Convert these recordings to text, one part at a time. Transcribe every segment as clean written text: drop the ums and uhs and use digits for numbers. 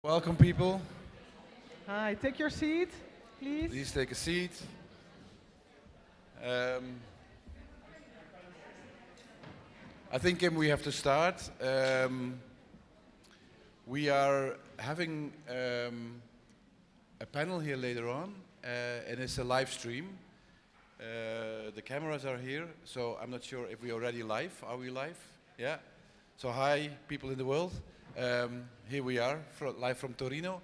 Welcome, people. Hi, take your seat, please. Please take a seat. I think, Kim, we have to start. We are having a panel here later on, and it's a live stream. The cameras are here, so I'm not sure if we're already live. Are we live? Yeah. So hi, people in the world. Here we are, live from Torino.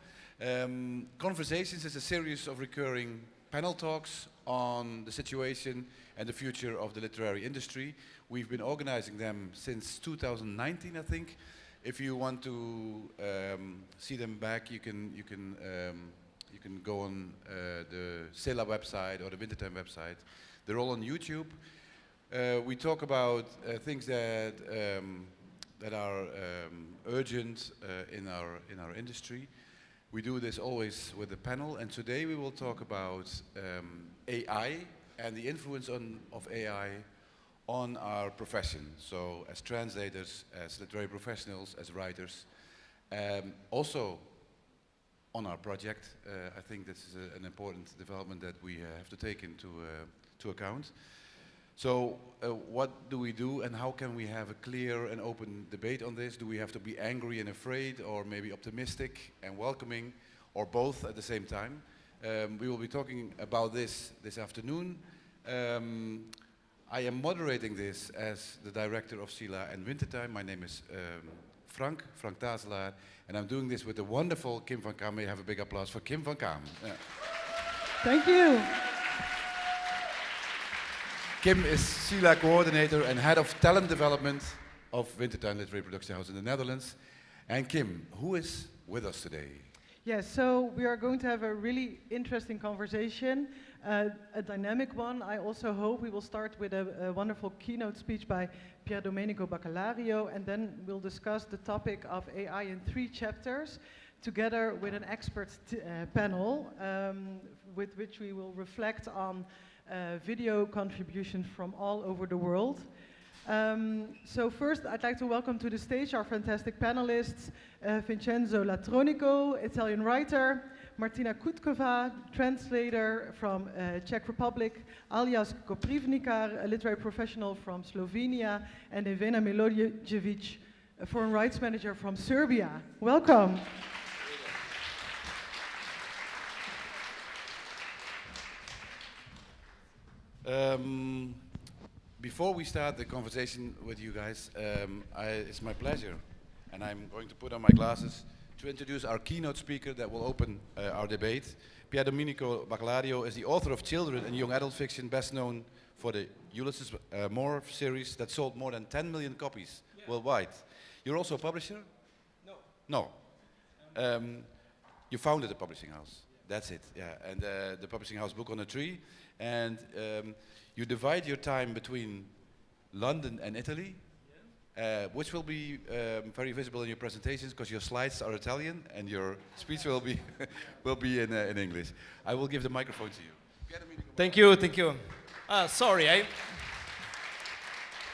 Conversations is a series of recurring panel talks on the situation and the future of the literary industry. We've been organizing them since 2019, I think. If you want to see them back, you can go on the CELA website or the Wintertime website. They're all on YouTube. We talk about things that are urgent in our industry. We do this always with a panel, and today we will talk about AI and the influence of AI on our profession. So as translators, as literary professionals, as writers, also on our project. I think this is an important development that we have to take into account. So what do we do, and how can we have a clear and open debate on this? Do we have to be angry and afraid, or maybe optimistic and welcoming, or both at the same time? We will be talking about this afternoon. I am moderating this as the director of CELA and Wintertime. My name is Frank Tazelaar, and I'm doing this with the wonderful Kim van Kaam. May I have a big applause for Kim van Kaam. Thank you. Kim is CELA coordinator and head of talent development of Wintertime Literary Production House in the Netherlands. And Kim, who is with us today? Yes, so we are going to have a really interesting conversation, a dynamic one. I also hope we will start with a wonderful keynote speech by Pierdomenico, and then we'll discuss the topic of AI in 3 chapters, together with an expert panel, with which we will reflect on video contributions from all over the world. So first, I'd like to welcome to the stage our fantastic panelists, Vincenzo Latronico, Italian writer, Martina Kutková, translator from Czech Republic, Aljaž Koprivnikar, a literary professional from Slovenia, and Nevena Milojevic, a foreign rights manager from Serbia. Welcome. Before we start the conversation with you guys, it's my pleasure, and I'm going to put on my glasses to introduce our keynote speaker that will open our debate. Pierdomenico is the author of children and young adult fiction, best known for the Ulysses Moore series that sold more than 10 million copies worldwide. You're also a publisher? No. No. You founded a publishing house. That's it, yeah. And the publishing house Book on a Tree. And you divide your time between London and Italy, which will be very visible in your presentations because your slides are Italian and your speech will be in English. I will give the microphone to you. Thank you. Sorry,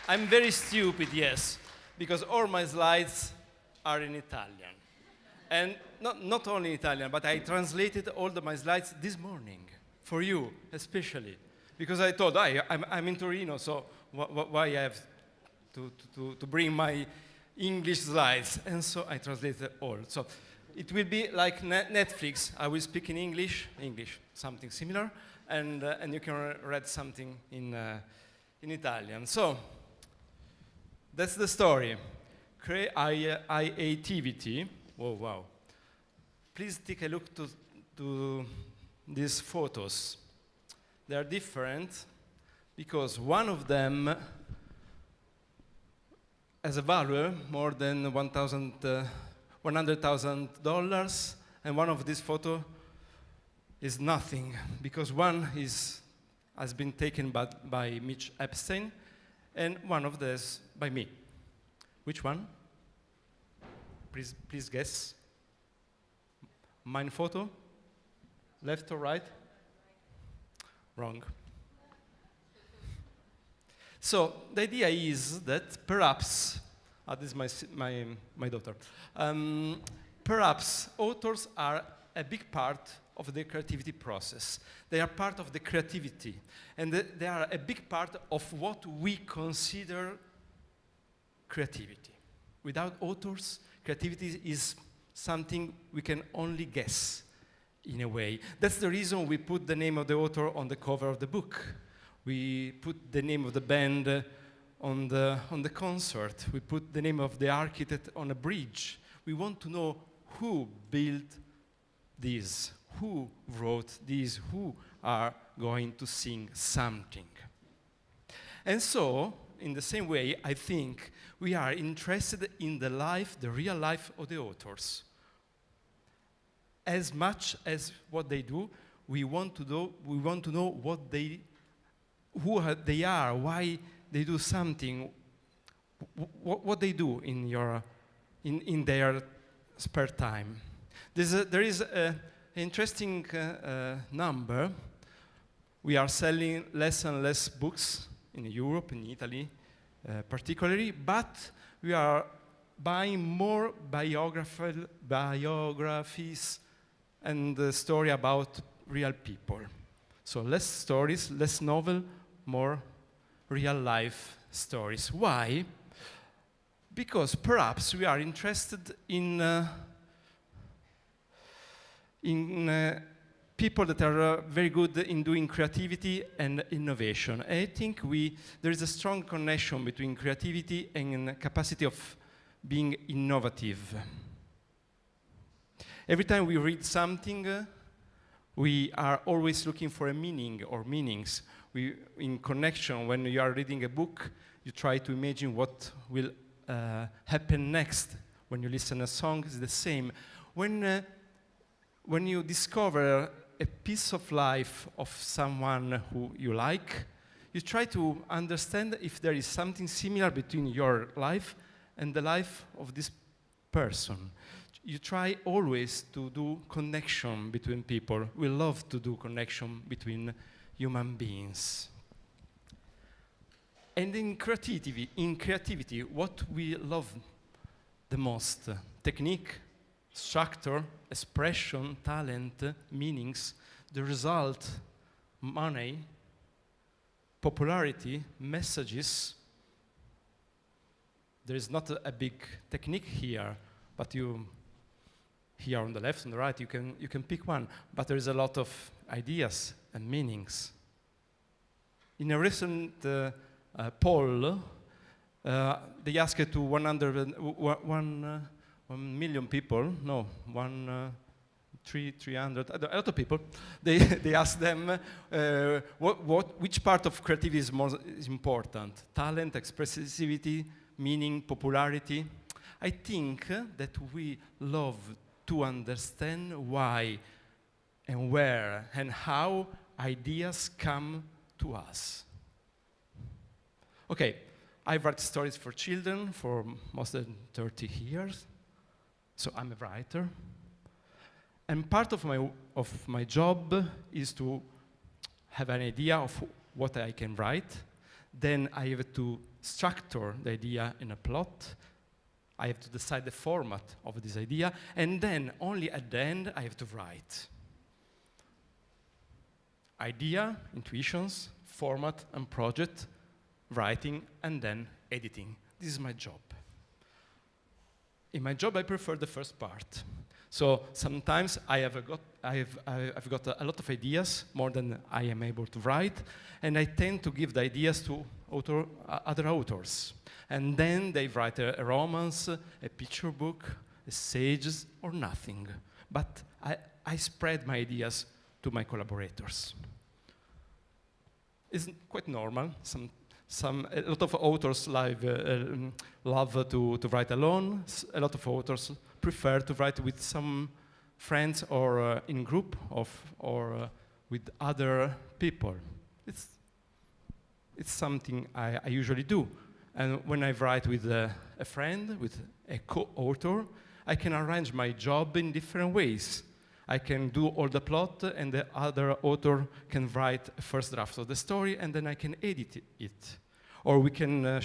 I'm very stupid, yes, because all my slides are in Italian. And not only in Italian, but I translated all my slides this morning. For you, especially, because I thought, I'm in Torino, so why I have to bring my English slides? And so I translated all. So it will be like Netflix. I will speak in English, something similar, and you can read something in Italian. So that's the story. Creativity. Whoa, wow. Please take a look to these photos. They are different because one of them has a value more than $100,000, and one of these photos is nothing because one has been taken by Mitch Epstein, and one of these by me. Which one? Please guess. Mine photo? Left or right? Wrong. So the idea is that perhaps, this is my daughter, perhaps authors are a big part of the creativity process. They are part of the creativity, and they are a big part of what we consider creativity. Without authors, creativity is something we can only guess, in a way. That's the reason we put the name of the author on the cover of the book. We put the name of the band on the concert. We put the name of the architect on a bridge. We want to know who built this, who wrote this, who are going to sing something. And so, in the same way, I think we are interested in the life, the real life of the authors. As much as what they do, we want to know what who they are, why they do something, what they do in their spare time. There is an interesting number. We are selling less and less books in Europe, in Italy particularly, but we are buying more biographies and the story about real people. So less stories, less novel, more real life stories. Why? Because perhaps we are interested in people that are very good in doing creativity and innovation. I think there is a strong connection between creativity and capacity of being innovative. Every time we read something, we are always looking for a meaning or meanings. In connection, when you are reading a book, you try to imagine what will happen next. When you listen to a song, it's the same. When you discover a piece of life of someone who you like, you try to understand if there is something similar between your life and the life of this person. You try always to do connection between people. We love to do connection between human beings. And in creativity, what we love the most, technique, structure, expression, talent, meanings, the result, money, popularity, messages. There is not a big technique here, but here on the left and the right, you can pick one, but there is a lot of ideas and meanings. In a recent poll, they asked to 1 million people, no, 300, a lot of people. They asked them which part of creativity is important: talent, expressivity, meaning, popularity. I think that we love to understand why and where and how ideas come to us. Okay, I've written stories for children for more than 30 years, so I'm a writer. And part of my job is to have an idea of what I can write. Then I have to structure the idea in a plot. I have to decide the format of this idea, and then only at the end I have to write. Idea, intuitions, format and project, writing, and then editing. This is my job. In my job, I prefer the first part. So sometimes I've got a lot of ideas, more than I am able to write, and I tend to give the ideas to other authors. And then they write a romance, a picture book, essays, or nothing. But I spread my ideas to my collaborators. It's quite normal. A lot of authors love to write alone. A lot of authors prefer to write with some friends or in group or with other people. It's something I usually do. And when I write with a friend, with a co-author, I can arrange my job in different ways. I can do all the plot, and the other author can write a first draft of the story, and then I can edit it. Or we can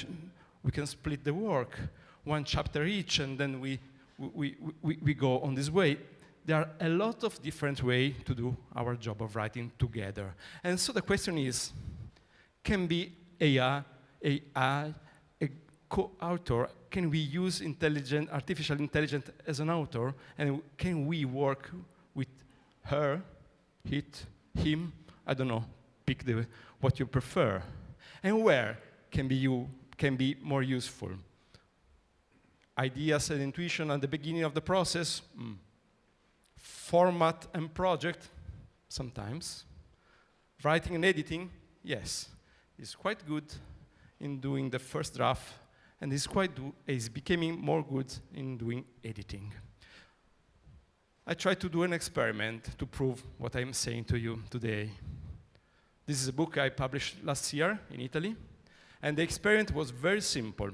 split the work, one chapter each, and then we we go on this way. There are a lot of different ways to do our job of writing together. And so the question is, can be AI, a co-author, can we use artificial intelligence as an author, and can we work with her, it, him, I don't know, pick what you prefer, and where can be more useful. Ideas and intuition at the beginning of the process, format and project, sometimes. Writing and editing, yes, it's quite good in doing the first draft, and is becoming more good in doing editing. I tried to do an experiment to prove what I'm saying to you today. This is a book I published last year in Italy, and the experiment was very simple.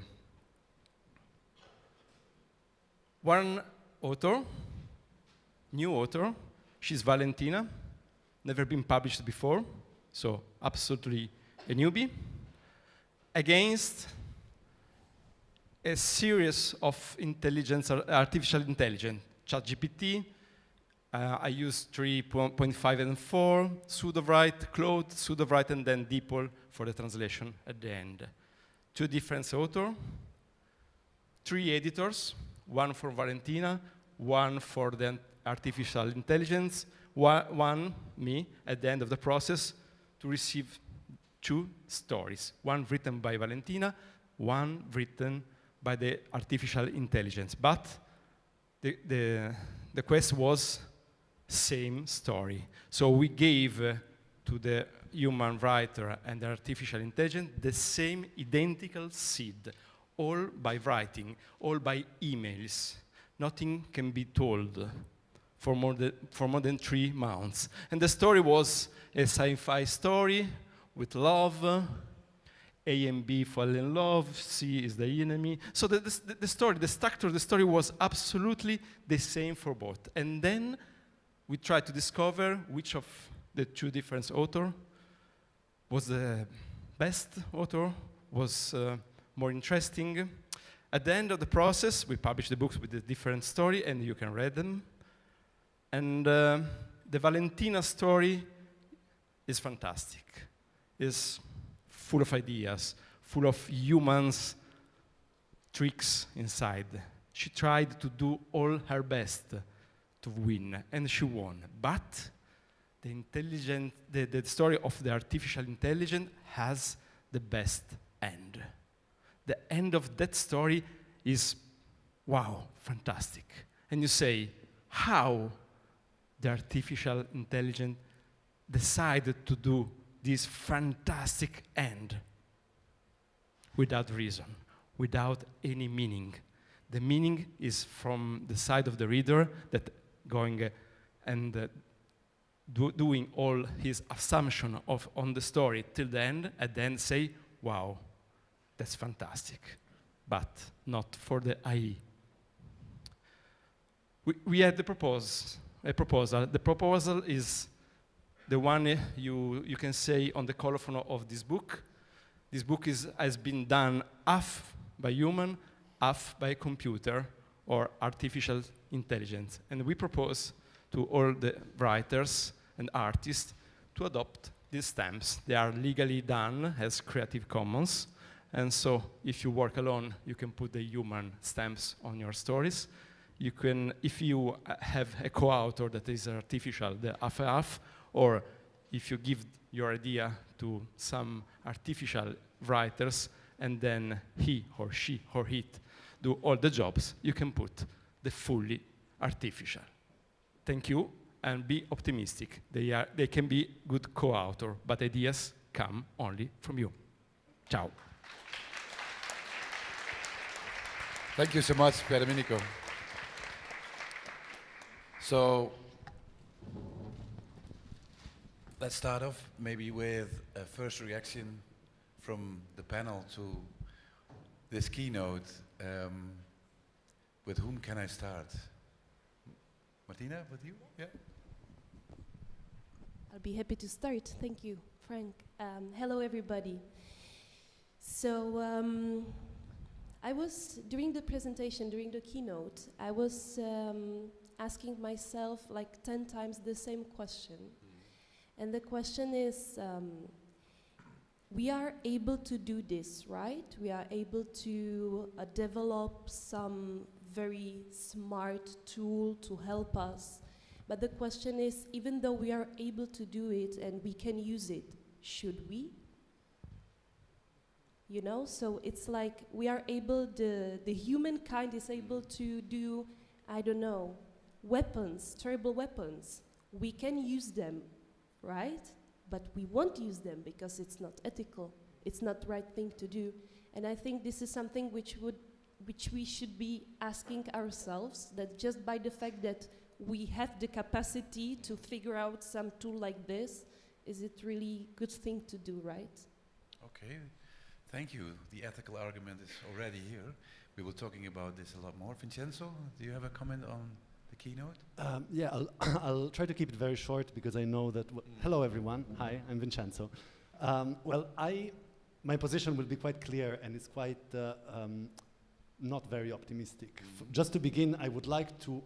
One author, new author, she's Valentina, never been published before, so absolutely a newbie, against a series of artificial intelligence, ChatGPT, I used 3.5 and 4, pseudo-write, Claude, pseudo-write, and then DeepL for the translation at the end. 2 different authors, 3 editors, one for Valentina, one for the artificial intelligence, one me at the end of the process to receive 2 stories, one written by Valentina, one written by the artificial intelligence. But the quest was same story. So we gave to the human writer and the artificial intelligence the same identical seed, all by writing, all by emails. Nothing can be told for more than 3 months. And the story was a sci-fi story with love. A and B fall in love, C is the enemy. So the story, the structure of the story was absolutely the same for both. And then we tried to discover which of the 2 different authors was the best author, was more interesting. At the end of the process, we published the books with a different story, and you can read them. And the Valentina story is fantastic. It's full of ideas, full of humans, tricks inside. She tried to do all her best to win, and she won. But the story of the artificial intelligence has the best end. The end of that story is, wow, fantastic. And you say, how the artificial intelligence decided to do this fantastic end without reason, without any meaning. The meaning is from the side of the reader that going and doing all his assumption on the story till the end, and then say, wow, that's fantastic, but not for the AI. We had a proposal. The proposal is the one you can say on the colophon of this book. This book has been done half by human, half by computer or artificial intelligence. And we propose to all the writers and artists to adopt these stamps. They are legally done as Creative Commons. And so if you work alone, you can put the human stamps on your stories. You can, if you have a co-author that is artificial, the half-half, or if you give your idea to some artificial writers and then he or she or it do all the jobs, you can put the fully artificial. Thank you, and be optimistic. They can be good co-author, but ideas come only from you. Ciao. Thank you so much, Pierdomenico. So let's start off maybe with a first reaction from the panel to this keynote. With whom can I start? Martina, with you? Yeah. I'll be happy to start. Thank you, Frank. Hello, everybody. So I was, during the presentation, during the keynote, I was asking myself like 10 times the same question. And the question is, we are able to do this, right? We are able to develop some very smart tool to help us. But the question is, even though we are able to do it and we can use it, should we? You know, so it's like we are able, the humankind is able to do, I don't know, weapons, terrible weapons. We can use them, right? But we won't use them because it's not ethical. It's not the right thing to do. And I think this is something which we should be asking ourselves, that just by the fact that we have the capacity to figure out some tool like this, is it really a good thing to do, right? Okay, thank you. The ethical argument is already here. We were talking about this a lot more. Vincenzo, do you have a comment on the keynote? Yeah, I'll try to keep it very short because I know that. Hello, everyone. Hi, I'm Vincenzo. Well, my position will be quite clear, and it's quite not very optimistic. Just to begin, I would like to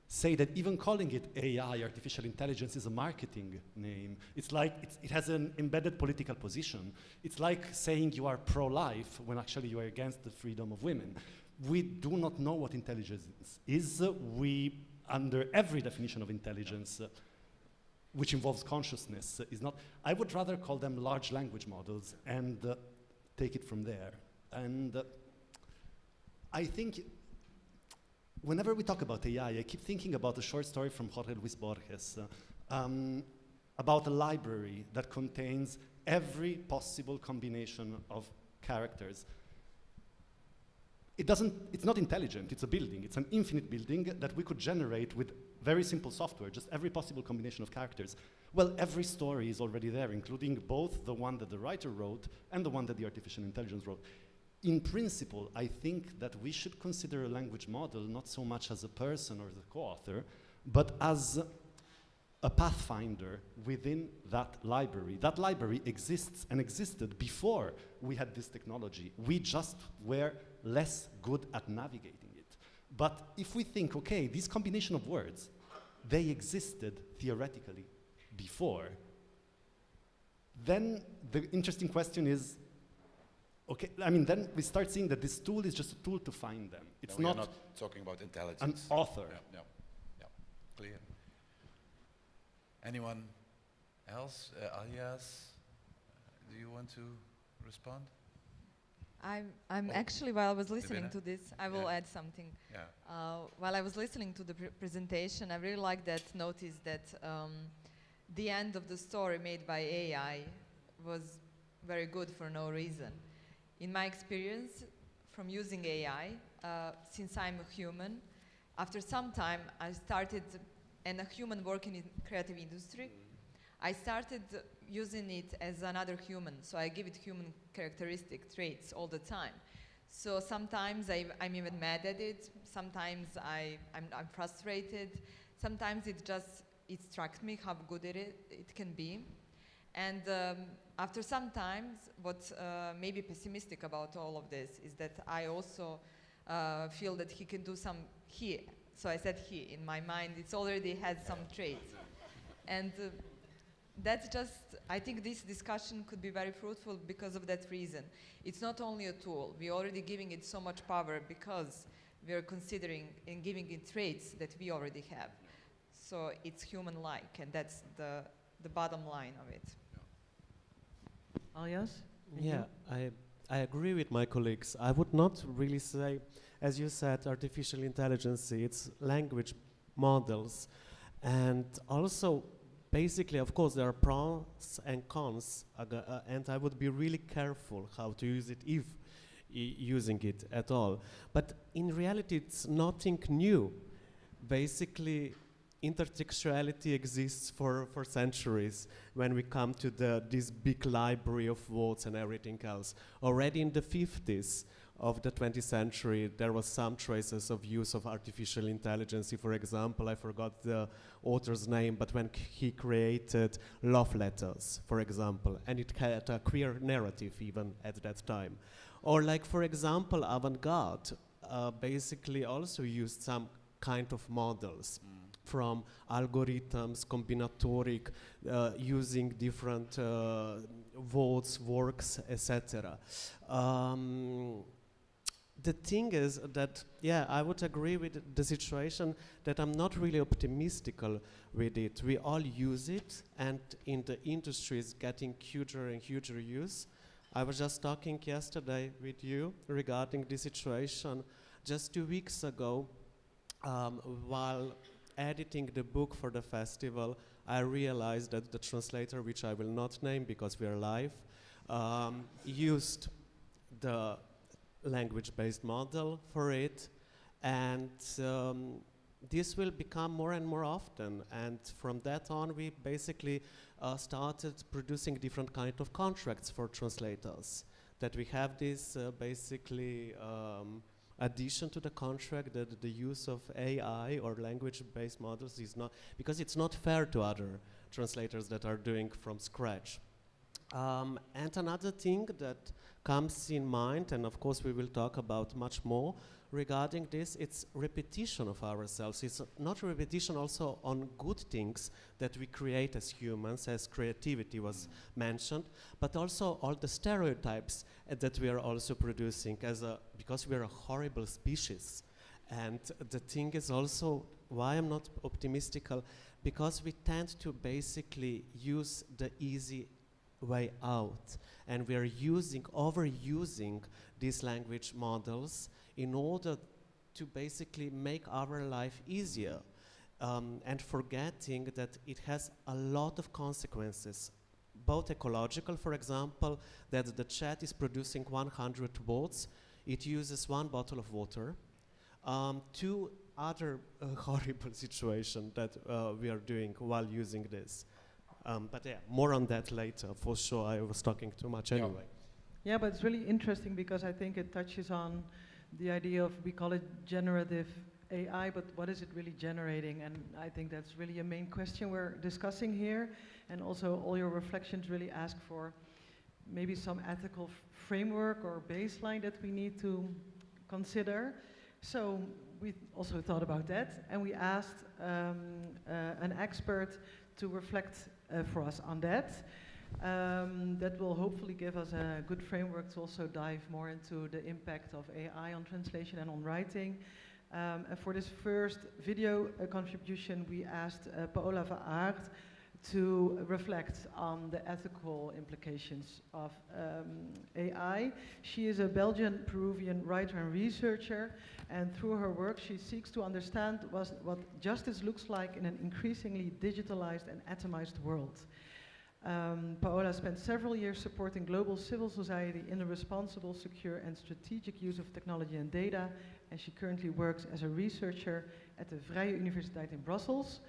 say that even calling it AI, artificial intelligence, is a marketing name. It's like it has an embedded political position. It's like saying you are pro-life when actually you are against the freedom of women. We do not know what intelligence is. We, under every definition of intelligence, which involves consciousness, is not. I would rather call them large language models and take it from there. And I think whenever we talk about AI, I keep thinking about a short story from Jorge Luis Borges about a library that contains every possible combination of characters. It's not intelligent, it's a building. It's an infinite building that we could generate with very simple software, just every possible combination of characters. Well, every story is already there, including both the one that the writer wrote and the one that the artificial intelligence wrote. In principle, I think that we should consider a language model not so much as a person or the co-author, but as a pathfinder within that library. That library exists and existed before we had this technology. We just were less good at navigating it. But if we think, okay, this combination of words, they existed theoretically before, then the interesting question is, okay, I mean, then we start seeing that this tool is just a tool to find them. It's no, not, we are not talking about intelligence. an author. Yeah, clear. Anyone else? Aljaž, do you want to respond? I'm actually, while I was listening Nevena? to this, I will add something. Yeah. While I was listening to the presentation, I really like that notice that the end of the story made by AI was very good for no reason. In my experience from using AI, since I'm a human, after some time I started, and a human working in creative industry, I started using it as another human, so I give it human characteristic traits all the time. So sometimes I'm even mad at it, sometimes I'm frustrated, sometimes it struck me how good it can be. And after some times, what may be pessimistic about all of this is that I also feel that he can do so I said he, in my mind, it's already had some traits. And that's just, I think this discussion could be very fruitful because of that reason. It's not only a tool, we're already giving it so much power because we're considering and giving it traits that we already have. So it's human-like, and that's the bottom line of it. Aljaž? Yeah, I agree with my colleagues. I would not really say, as you said, artificial intelligence, it's language models. And also, basically, of course, there are pros and cons, and I would be really careful how to use it, if using it at all. But in reality, it's nothing new. Basically, intertextuality exists for centuries when we come to this big library of words and everything else. Already in the 50s of the 20th century, there was some traces of use of artificial intelligence. For example, I forgot the author's name, but when he created love letters, for example, and it had a queer narrative even at that time. Or like, for example, avant-garde basically also used some kind of models from algorithms, combinatoric, using different votes, works, etc. The thing is that, yeah, I would agree with the situation that I'm not really optimistical with it. We all use it, and in the industry is getting huger and huger use. I was just talking yesterday with you regarding this situation. Just 2 weeks ago, while editing the book for the festival, I realized that the translator, which I will not name because we are live, used the language-based model for it, and this will become more and more often, and from that on we basically started producing different kind of contracts for translators, that we have this basically addition to the contract that the use of AI or language-based models is not, because it's not fair to other translators that are doing from scratch. And another thing that comes in mind, and of course we will talk about much more regarding this, it's repetition of ourselves. It's not repetition also on good things that we create as humans, as creativity was mentioned, but also all the stereotypes that we are also producing because we are a horrible species. And the thing is also why I'm not optimistical, because we tend to basically use the easy way out, and we are overusing these language models in order to basically make our life easier, and forgetting that it has a lot of consequences, both ecological, for example, that the chat is producing 100 words, it uses 1 bottle of water, 2 other horrible situations that we are doing while using this. But yeah, more on that later, for sure. I was talking too much anyway. Yeah, but it's really interesting because I think it touches on the idea of, we call it generative AI, but what is it really generating? And I think that's really a main question we're discussing here. And also all your reflections really ask for maybe some ethical framework or baseline that we need to consider. So we also thought about that, and we asked an expert to reflect for us on that. That will hopefully give us a good framework to also dive more into the impact of AI on translation and on writing. And for this first video contribution, we asked Paola van Aert to reflect on the ethical implications of AI. She is a Belgian-Peruvian writer and researcher, and through her work she seeks to understand what justice looks like in an increasingly digitalized and atomized world. Paola spent several years supporting global civil society in the responsible, secure and strategic use of technology and data, and she currently works as a researcher at the Vrije Universiteit in Brussels.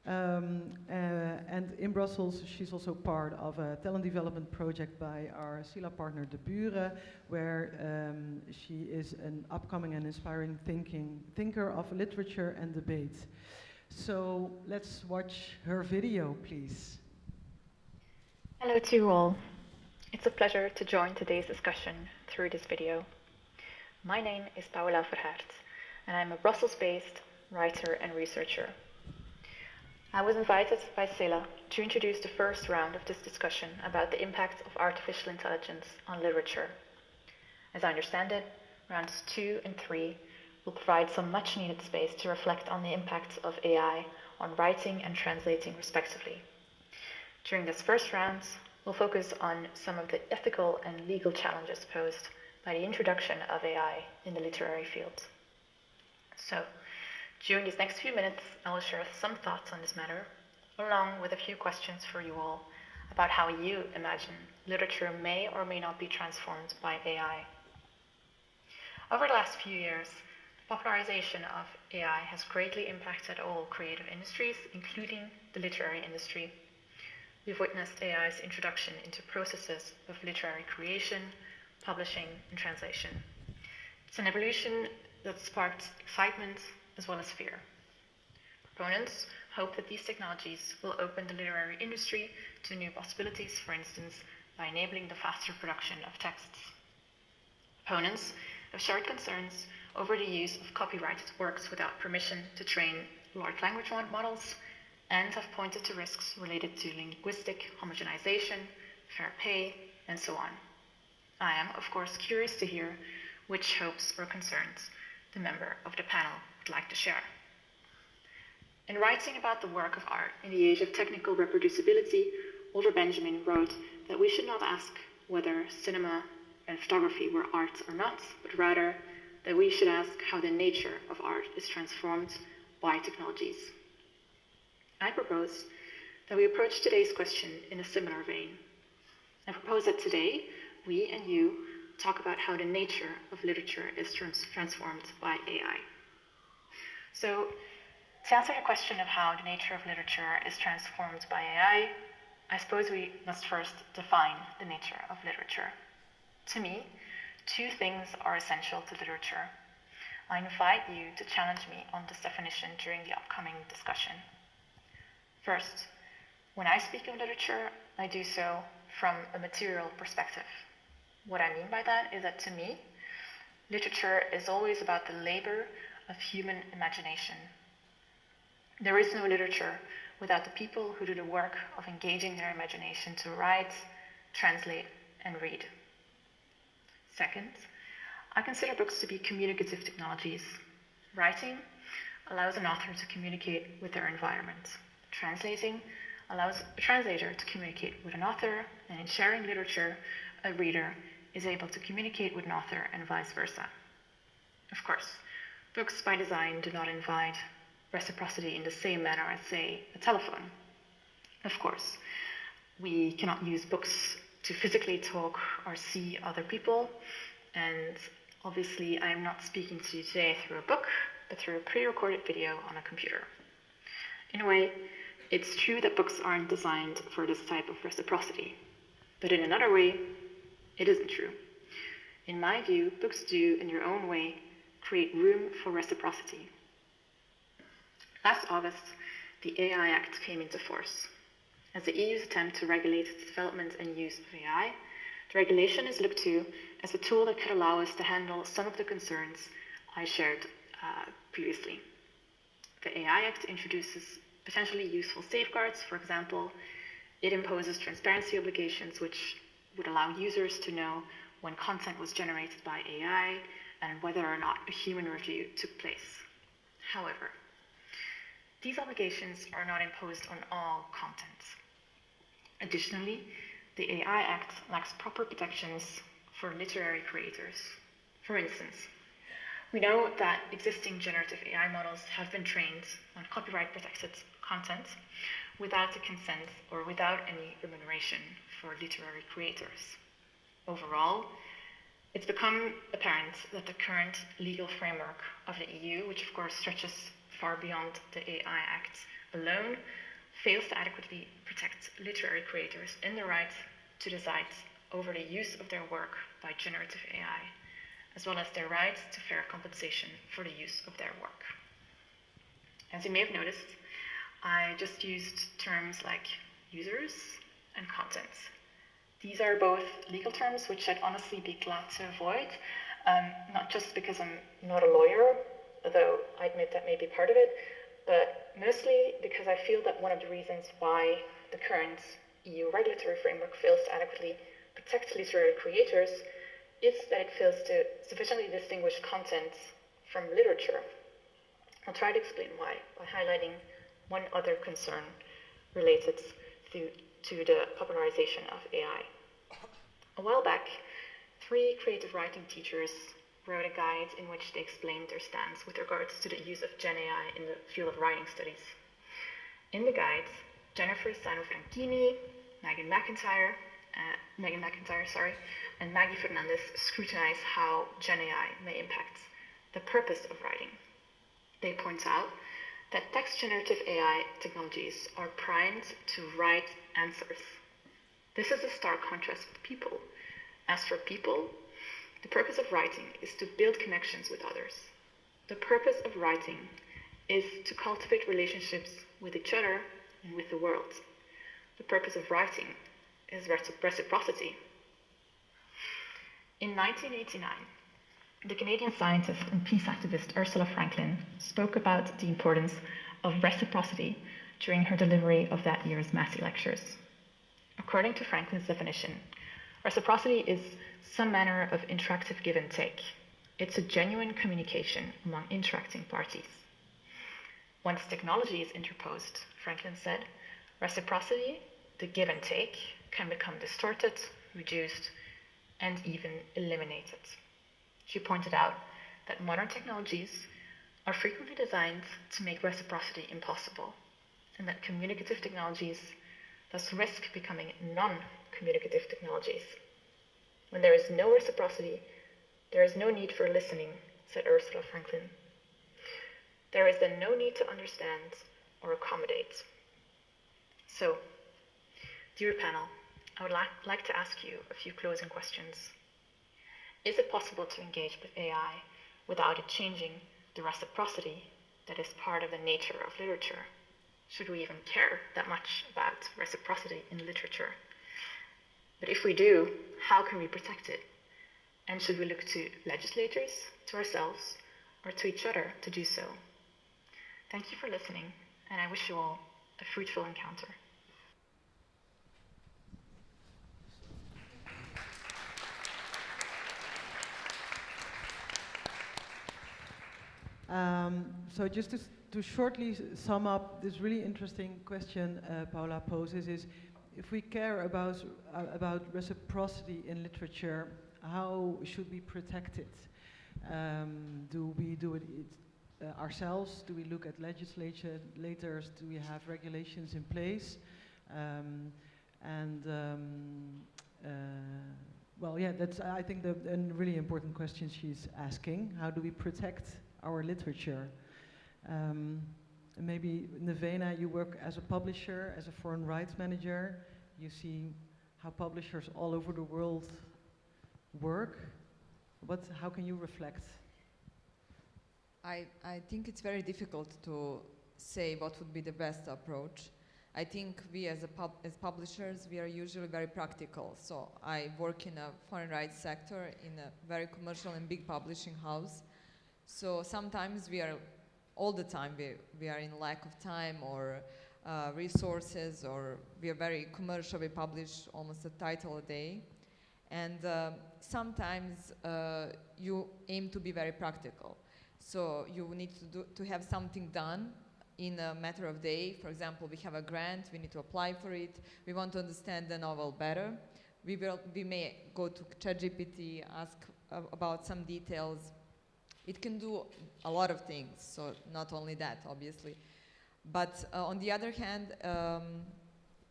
And in Brussels, she's also part of a talent development project by our CELA partner, De Buren, where she is an upcoming and inspiring thinker of literature and debate. So let's watch her video, please. Hello to you all. It's a pleasure to join today's discussion through this video. My name is Paola van Aert, and I'm a Brussels-based writer and researcher. I was invited by CELA to introduce the first round of this discussion about the impact of artificial intelligence on literature. As I understand it, rounds 2 and 3 will provide some much needed space to reflect on the impacts of AI on writing and translating respectively. During this first round, we'll focus on some of the ethical and legal challenges posed by the introduction of AI in the literary field. So, during these next few minutes, I will share some thoughts on this matter, along with a few questions for you all about how you imagine literature may or may not be transformed by AI. Over the last few years, the popularization of AI has greatly impacted all creative industries, including the literary industry. We've witnessed AI's introduction into processes of literary creation, publishing, and translation. It's an evolution that sparked excitement as well as fear. Proponents hope that these technologies will open the literary industry to new possibilities, for instance, by enabling the faster production of texts. Opponents have shared concerns over the use of copyrighted works without permission to train large language models, and have pointed to risks related to linguistic homogenization, fair pay, and so on. I am, of course, curious to hear which hopes or concerns the member of the panel would like to share. In writing about the work of art in the age of technical reproducibility, Oliver Benjamin wrote that we should not ask whether cinema and photography were art or not, but rather that we should ask how the nature of art is transformed by technologies. I propose that we approach today's question in a similar vein. I propose that today, we and you talk about how the nature of literature is transformed by AI. So, to answer the question of how the nature of literature is transformed by AI, I suppose we must first define the nature of literature. To me, two things are essential to literature. I invite you to challenge me on this definition during the upcoming discussion. First, when I speak of literature, I do so from a material perspective. What I mean by that is that to me, literature is always about the labor of human imagination. There is no literature without the people who do the work of engaging their imagination to write, translate, and read. Second, I consider books to be communicative technologies. Writing allows an author to communicate with their environment. Translating allows a translator to communicate with an author, and in sharing literature, a reader is able to communicate with an author and vice versa. Of course, books by design do not invite reciprocity in the same manner as, say, a telephone. Of course, we cannot use books to physically talk or see other people, and obviously I'm not speaking to you today through a book, but through a pre-recorded video on a computer. In a way, it's true that books aren't designed for this type of reciprocity, but in another way, it isn't true. In my view, books do, in their own way, create room for reciprocity. Last August, the AI Act came into force. As the EU's attempt to regulate the development and use of AI, the regulation is looked to as a tool that could allow us to handle some of the concerns I shared previously. The AI Act introduces potentially useful safeguards. For example, it imposes transparency obligations which would allow users to know when content was generated by AI and whether or not a human review took place. However, these obligations are not imposed on all content. Additionally, the AI Act lacks proper protections for literary creators. For instance, we know that existing generative AI models have been trained on copyright-protected content without the consent or without any remuneration for literary creators. Overall, it's become apparent that the current legal framework of the EU, which of course stretches far beyond the AI Act alone, fails to adequately protect literary creators in the right to decide over the use of their work by generative AI, as well as their right to fair compensation for the use of their work. As you may have noticed, I just used terms like users and content. These are both legal terms which I'd honestly be glad to avoid, not just because I'm not a lawyer, although I admit that may be part of it, but mostly because I feel that one of the reasons why the current EU regulatory framework fails to adequately protect literary creators is that it fails to sufficiently distinguish content from literature. I'll try to explain why by highlighting one other concern related to the popularization of AI. A while back, 3 creative writing teachers wrote a guide in which they explained their stance with regards to the use of Gen AI in the field of writing studies. In the guide, Jennifer Sano-Franchini, Megan McIntyre, and Maggie Fernandez scrutinize how Gen AI may impact the purpose of writing. They point out that text generative AI technologies are primed to write answers. This is a stark contrast with people. As for people, the purpose of writing is to build connections with others. The purpose of writing is to cultivate relationships with each other and with the world. The purpose of writing is reciprocity. In 1989, the Canadian scientist and peace activist Ursula Franklin spoke about the importance of reciprocity during her delivery of that year's Massey lectures. According to Franklin's definition, reciprocity is some manner of interactive give and take. It's a genuine communication among interacting parties. Once technology is interposed, Franklin said, reciprocity, the give and take, can become distorted, reduced, and even eliminated. She pointed out that modern technologies are frequently designed to make reciprocity impossible, and that communicative technologies thus risk becoming non-communicative technologies. When there is no reciprocity, there is no need for listening, said Ursula Franklin. There is then no need to understand or accommodate. So, dear panel, I would like to ask you a few closing questions. Is it possible to engage with AI without it changing the reciprocity that is part of the nature of literature? Should we even care that much about reciprocity in literature? But if we do, how can we protect it? And should we look to legislators, to ourselves, or to each other to do so? Thank you for listening, and I wish you all a fruitful encounter. So just to shortly sum up this really interesting question Paula poses is, if we care about reciprocity in literature, how should we protect it? Do we do it ourselves? Do we look at legislators? Do we have regulations in place? Well, yeah, that's I think a really important question she's asking. How do we protect our literature? Maybe Nevena, you work as a publisher, as a foreign rights manager. You see how publishers all over the world work. How can you reflect? I think it's very difficult to say what would be the best approach. I think we as publishers, we are usually very practical. So I work in a foreign rights sector in a very commercial and big publishing house. So sometimes all the time we are in lack of time or resources, or we are very commercial. We publish almost a title a day. And sometimes you aim to be very practical. So you need to have something done in a matter of days. For example, we have a grant, we need to apply for it. We want to understand the novel better. We may go to ChatGPT, ask about some details. It can do a lot of things, so not only that, obviously. But on the other hand,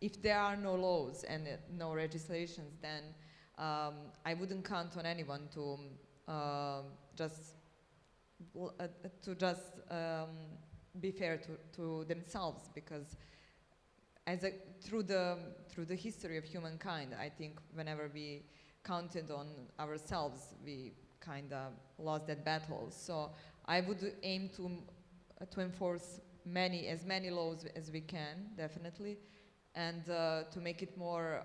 if there are no laws and no legislations, then I wouldn't count on anyone to just be fair to themselves, because through the history of humankind, I think whenever we counted on ourselves, we kind of lost that battle. So I would aim to enforce as many laws as we can, definitely, and to make it more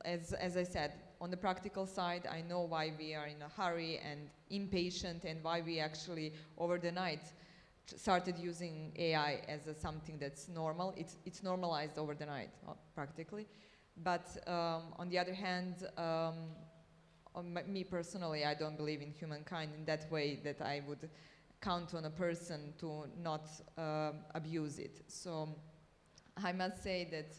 as I said, on the practical side. I know why we are in a hurry and impatient, and why we actually over the night started using AI as something that's normal. It's normalized over the night, practically. But on the other hand, me personally, I don't believe in humankind in that way, that I would count on a person to not abuse it. So I must say that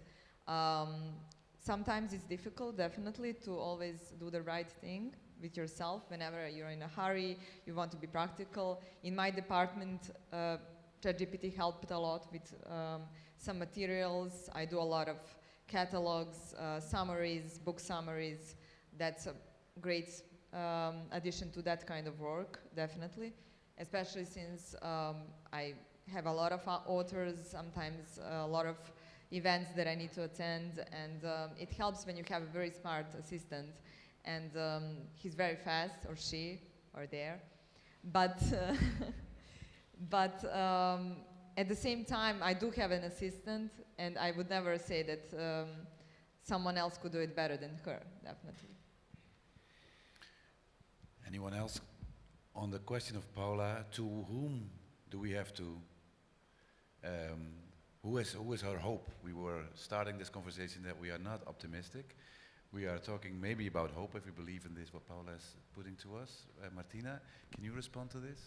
sometimes it's difficult, definitely, to always do the right thing with yourself. Whenever you're in a hurry, you want to be practical. In my department, ChatGPT helped a lot with some materials. I do a lot of catalogs, summaries, book summaries. That's a great addition to that kind of work, definitely. Especially since I have a lot of authors, sometimes a lot of events that I need to attend, and it helps when you have a very smart assistant, and he's very fast, or she, or there. But at the same time, I do have an assistant, and I would never say that someone else could do it better than her, definitely. Anyone else? On the question of Paula, to whom do we have to, who is our hope? We were starting this conversation that we are not optimistic. We are talking maybe about hope if we believe in this, what Paula is putting to us. Martina, can you respond to this?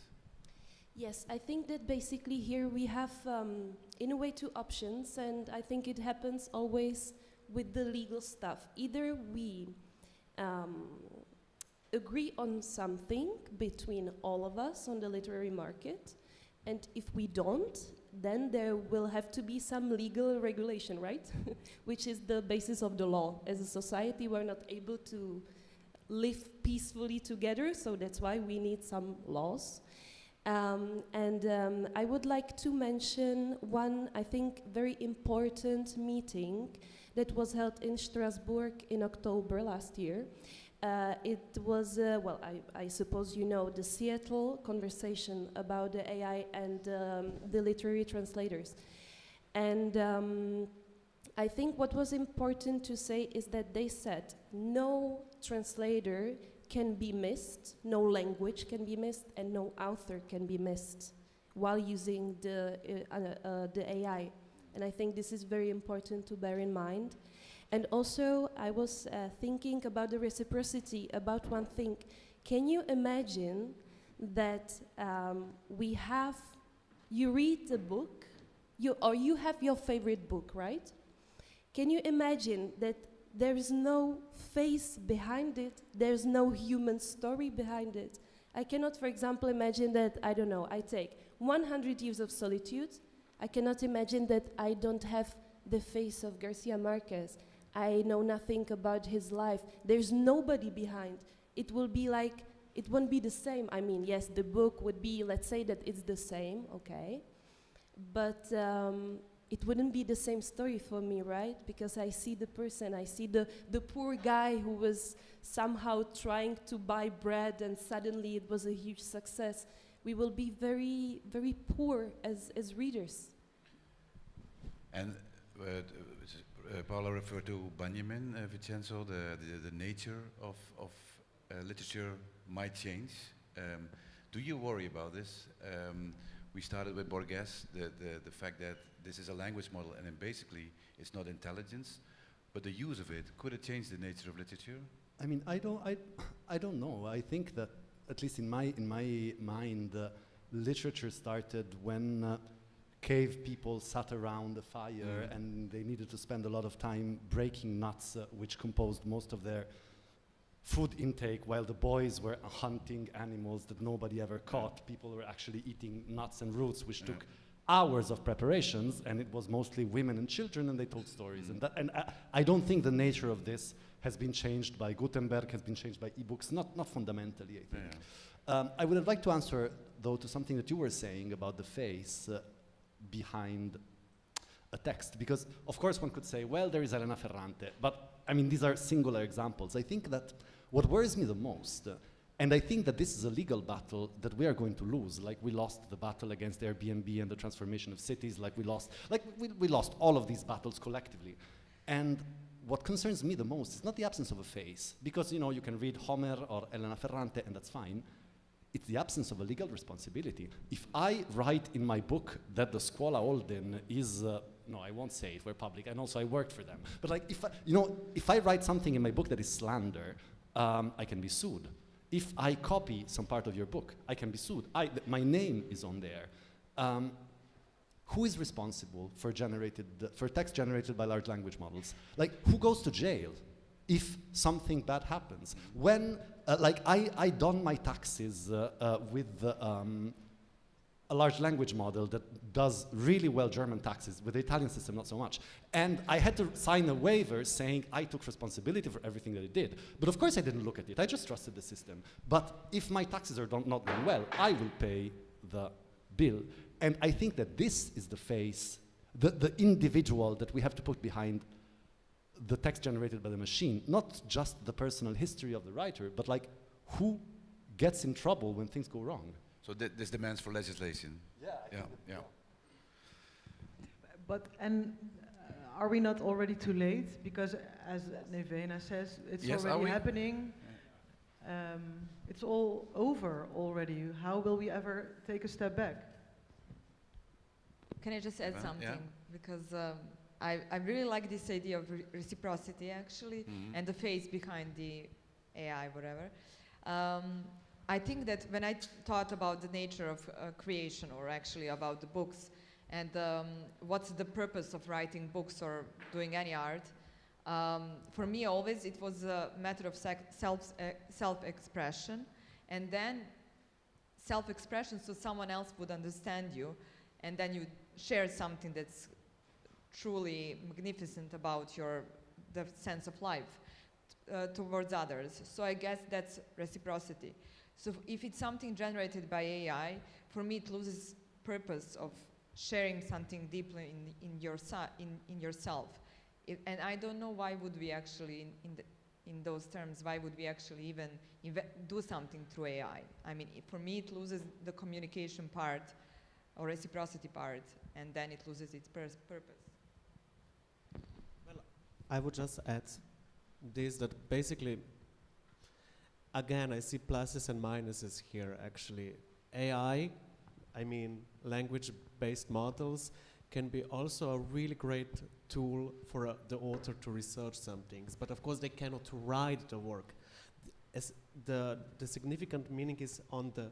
Yes, I think that basically here we have, in a way, two options, and I think it happens always with the legal stuff. Either we agree on something between all of us on the literary market, and if we don't, then there will have to be some legal regulation, right? Which is the basis of the law. As a society, we're not able to live peacefully together, so that's why we need some laws. I would like to mention one, I think, very important meeting that was held in Strasbourg in October last year. It was, well, I suppose you know, the Seattle conversation about the AI and the literary translators. And I think what was important to say is that they said no translator can be missed, no language can be missed, and no author can be missed while using the AI. And I think this is very important to bear in mind. And also, I was thinking about the reciprocity, about one thing. Can you imagine that you read a book, you have your favorite book, right? Can you imagine that there is no face behind it, there's no human story behind it? I cannot, for example, imagine that, I don't know, I take 100 Years of Solitude. I cannot imagine that I don't have the face of Garcia Marquez. I know nothing about his life. There's nobody behind. It will be like, it won't be the same. I mean, yes, the book would be, let's say that it's the same, okay. But it wouldn't be the same story for me, right? Because I see the person, I see the poor guy who was somehow trying to buy bread and suddenly it was a huge success. We will be very, very poor as readers. And Paula referred to Benjamin, Vincenzo, the nature of literature might change. Do you worry about this? We started with Borges, the fact that this is a language model and then basically it's not intelligence, but the use of it, could it change the nature of literature? I mean, I don't know. I think that, at least in my mind, literature started when cave people sat around a fire and they needed to spend a lot of time breaking nuts, which composed most of their food intake, while the boys were hunting animals that nobody ever caught. People were actually eating nuts and roots, which took hours of preparations, and it was mostly women and children, and they told stories. And I don't think the nature of this has been changed by Gutenberg, has been changed by ebooks, not fundamentally, I think. I would have liked to answer, though, to something that you were saying about the face behind a text, because of course one could say, well, there is Elena Ferrante, but I mean, these are singular examples. I think that what worries me the most, and I think that this is a legal battle that we are going to lose, like we lost the battle against Airbnb and the transformation of cities, like we lost all of these battles collectively. And what concerns me the most is not the absence of a face, because you know, you can read Homer or Elena Ferrante and that's fine. It's the absence of a legal responsibility. If I write in my book that the Scuola Olden is, no, I won't say it, we're public, and also I worked for them. But like, if I write something in my book that is slander, I can be sued. If I copy some part of your book, I can be sued. My name is on there. Who is responsible for text generated by large language models? Like, who goes to jail if something bad happens? When, like, I done my taxes with a large language model that does really well German taxes, with the Italian system not so much. And I had to sign a waiver saying I took responsibility for everything that it did. But of course I didn't look at it, I just trusted the system. But if my taxes are not done well, I will pay the bill. And I think that this is the face, the individual that we have to put behind the text generated by the machine, not just the personal history of the writer, but like who gets in trouble when things go wrong. So this demands for legislation. Yeah. But are we not already too late? Because as Nevena says, it's already happening. It's all over already. How will we ever take a step back? Can I just add something? Yeah. Because I really like this idea of reciprocity, actually, and the face behind the AI, whatever. I think that when I thought about the nature of creation, or actually about the books, and what's the purpose of writing books or doing any art, for me always it was a matter of self-expression, and then self-expression so someone else would understand you, and then you share something that's truly magnificent about the sense of life towards others. So I guess that's reciprocity. So if it's something generated by AI, for me it loses purpose of sharing something deeply in yourself. And I don't know why would we actually, in those terms, why would we actually even do something through AI? I mean, for me it loses the communication part or reciprocity part, and then it loses its purpose. Well, I would just add this, that basically, again, I see pluses and minuses here, actually. AI, I mean, language-based models, can be also a really great tool for the author to research some things. But of course, they cannot write the work. The significant meaning is on the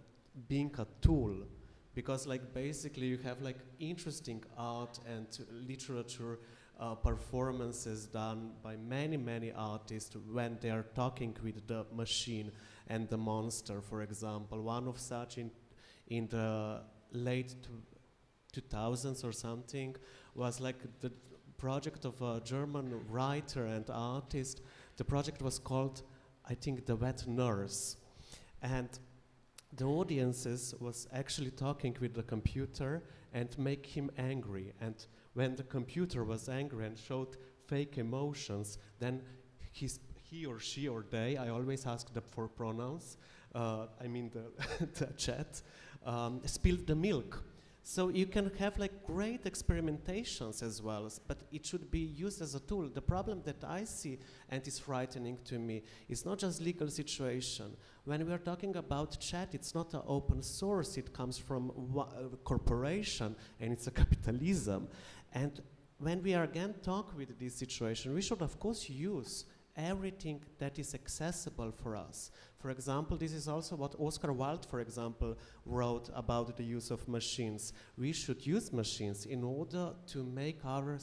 being a tool, because like basically you have like interesting art and literature performances done by many artists when they are talking with the machine and the monster, for example. One of such in the late 2000s or something was like the project of a German writer and artist. The project was called, I think, The Wet Nurse. And the audiences was actually talking with the computer and make him angry. And when the computer was angry and showed fake emotions, then he or she or they, I always ask them for pronouns, I mean the chat, spilled the milk. So you can have like great experimentations as well, but it should be used as a tool. The problem that I see and is frightening to me is not just legal situation. When we are talking about chat, it's not an open source. It comes from a corporation, and it's a capitalism. And when we are again talk with this situation, we should of course use everything that is accessible for us. For example, this is also what Oscar Wilde, for example, wrote about the use of machines. We should use machines in order to make our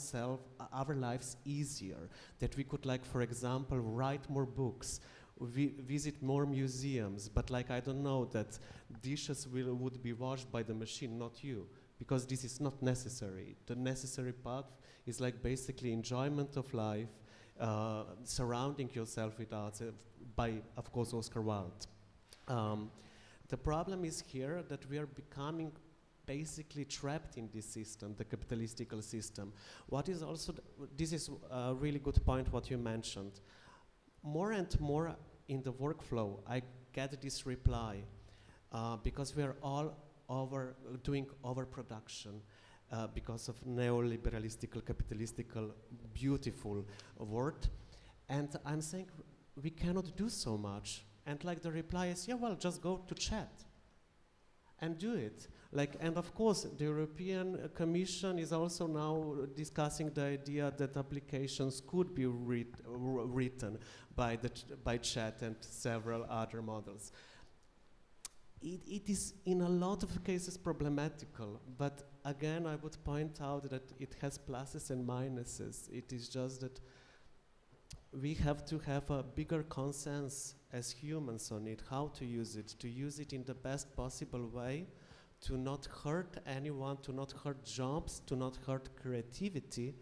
lives easier. That we could, like, for example, write more books, visit more museums, but like, I don't know, that dishes would be washed by the machine, not you, because this is not necessary. The necessary part is like basically enjoyment of life, surrounding yourself with art, by, of course, Oscar Wilde. The problem is here that we are becoming basically trapped in this system, the capitalistical system. What is also, this is a really good point what you mentioned. More and more in the workflow, I get this reply, because we are all doing overproduction. Because of neoliberalistical, capitalistical, beautiful word. And I'm saying we cannot do so much. And like the reply is, yeah, well, just go to chat and do it. Like, and of course, the European Commission is also now discussing the idea that applications could be written by chat and several other models. It is in a lot of cases problematical, but again, I would point out that it has pluses and minuses. It is just that we have to have a bigger consensus as humans on it, how to use it in the best possible way, to not hurt anyone, to not hurt jobs, to not hurt creativity,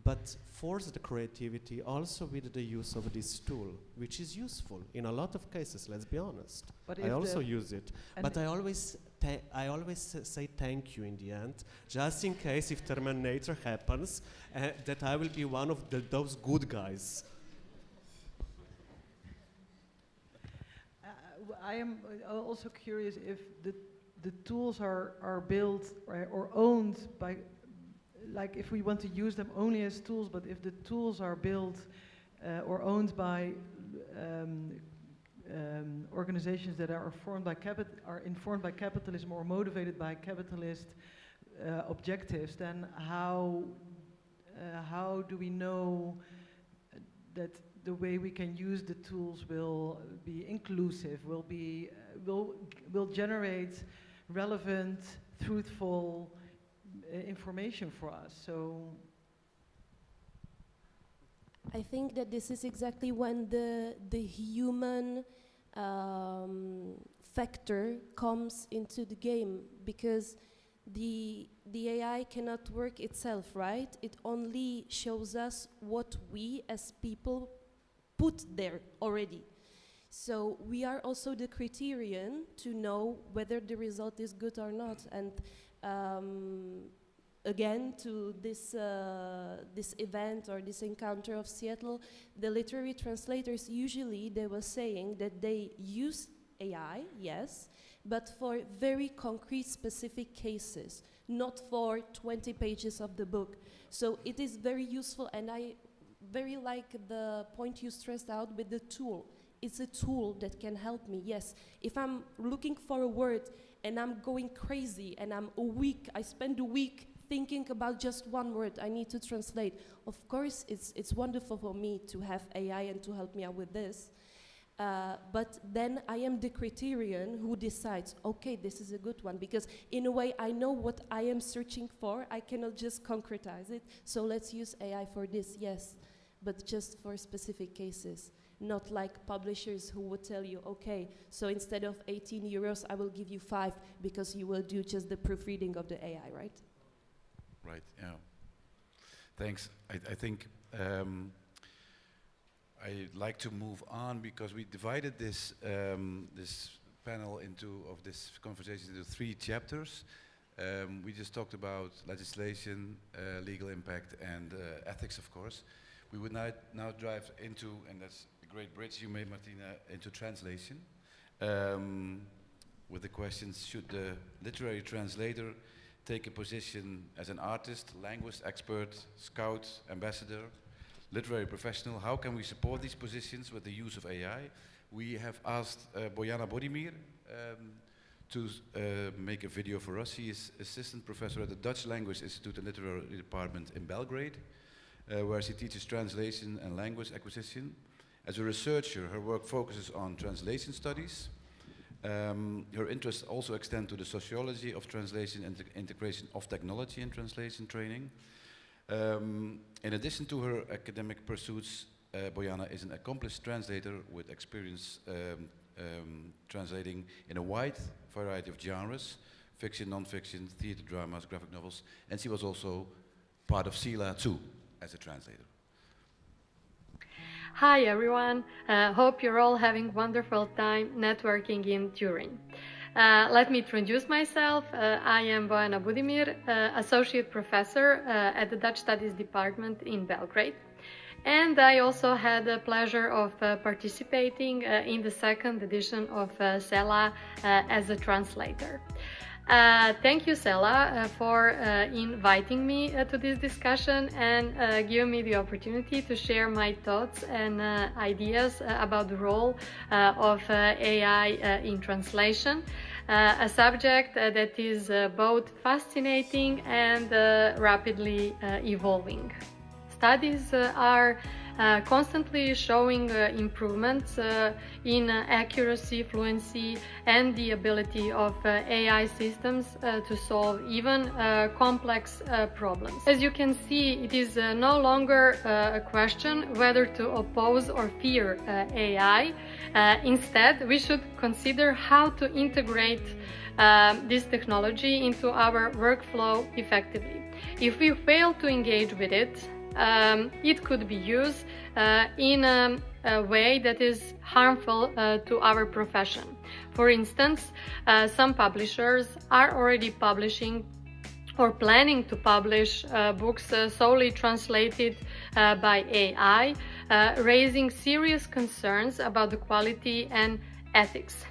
but force the creativity also with the use of this tool, which is useful in a lot of cases, let's be honest. But I also use it, but I always say thank you in the end, just in case if Terminator happens, that I will be one of those good guys. I am also curious if the tools are built or owned by, like if we want to use them only as tools, but if the tools are built or owned by organizations that are informed by capitalism or motivated by capitalist objectives, then how do we know that the way we can use the tools will be inclusive, will generate relevant, truthful information for us? So I think that this is exactly when the human factor comes into the game, because the AI cannot work itself, right? It only shows us what we as people put there already. So we are also the criterion to know whether the result is good or not. And again, to this event or this encounter of Seattle, the literary translators usually, they were saying that they use AI, yes, but for very concrete, specific cases, not for 20 pages of the book. So it is very useful, and I very like the point you stressed out with the tool. It's a tool that can help me, yes. If I'm looking for a word and I'm going crazy and I spend a week thinking about just one word I need to translate, of course it's wonderful for me to have AI and to help me out with this. But then I am the criterion who decides, okay, this is a good one, because in a way I know what I am searching for. I cannot just concretize it, so let's use AI for this, yes, but just for specific cases. Not like publishers who would tell you, okay, so instead of 18 euros, I will give you 5 because you will do just the proofreading of the AI, right? Right, yeah. Thanks. I think I'd like to move on because we divided this this panel this conversation into 3 chapters. We just talked about legislation, legal impact, and ethics, of course. We would now drive into, and that's a great bridge you made, Martina, into translation. With the questions, should the literary translator take a position as an artist, linguist, expert, scout, ambassador, literary professional? How can we support these positions with the use of AI? We have asked Bojana Bodimir to make a video for us. She is assistant professor at the Dutch Language Institute and Literary Department in Belgrade, where she teaches translation and language acquisition. As a researcher, her work focuses on translation studies. Her interests also extend to the sociology of translation and the integration of technology in translation training. In addition to her academic pursuits, Bojana is an accomplished translator with experience translating in a wide variety of genres: fiction, non-fiction, theater, dramas, graphic novels, and she was also part of CELA too, as a translator. Hi everyone, hope you're all having wonderful time networking in Turin. Let me introduce myself. I am Bojana Bodimir, Associate Professor at the Dutch Studies Department in Belgrade. And I also had the pleasure of participating in the 2nd edition of CELA as a translator. Thank you, CELA, for inviting me to this discussion and giving me the opportunity to share my thoughts and ideas about the role of AI in translation, a subject that is both fascinating and rapidly evolving. Studies are constantly showing improvements in accuracy, fluency, and the ability of AI systems to solve even complex problems. As you can see, it is no longer a question whether to oppose or fear AI. Instead, we should consider how to integrate this technology into our workflow effectively. If we fail to engage with it, it could be used in a way that is harmful to our profession. For instance, some publishers are already publishing or planning to publish books solely translated by AI, raising serious concerns about the quality and ethics.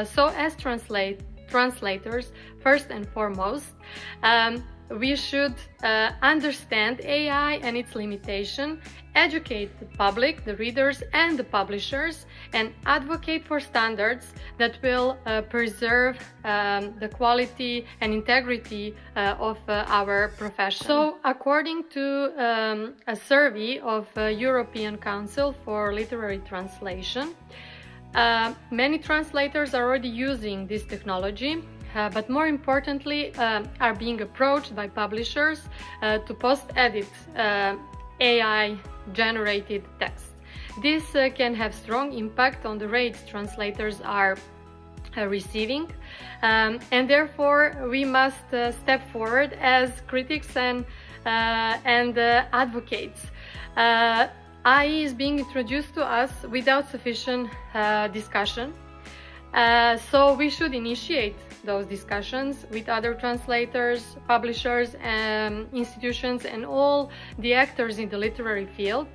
So as translators, first and foremost, we should understand AI and its limitation, educate the public, the readers and the publishers, and advocate for standards that will preserve the quality and integrity of our profession. So, according to a survey of European Council for Literary Translation, many translators are already using this technology, but more importantly, are being approached by publishers to post-edit AI-generated text. This can have strong impact on the rates translators are receiving, and therefore we must step forward as critics and advocates. AI is being introduced to us without sufficient discussion, so we should initiate those discussions with other translators, publishers, institutions, and all the actors in the literary field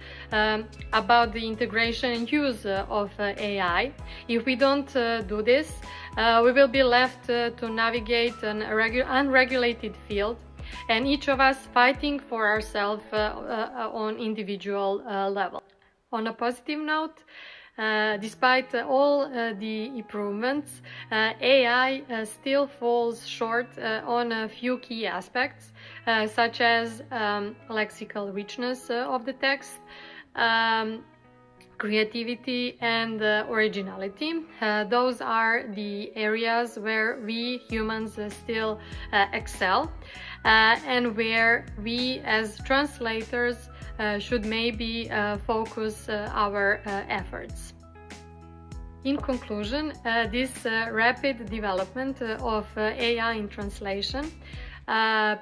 about the integration and use of AI. If we don't do this, we will be left to navigate an unregulated field, and each of us fighting for ourselves on individual level. On a positive note, despite all the improvements, AI still falls short on a few key aspects, such as lexical richness of the text, creativity and originality. Those are the areas where we humans still excel, and where we as translators should maybe focus our efforts. In conclusion, this rapid development of AI in translation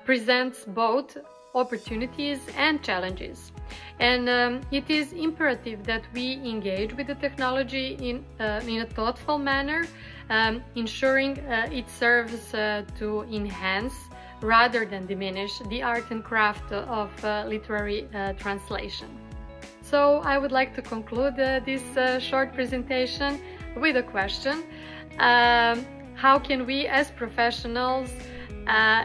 presents both opportunities and challenges. And it is imperative that we engage with the technology in a thoughtful manner, ensuring it serves to enhance rather than diminish the art and craft of literary translation. So I would like to conclude this short presentation with a question. How can we as professionals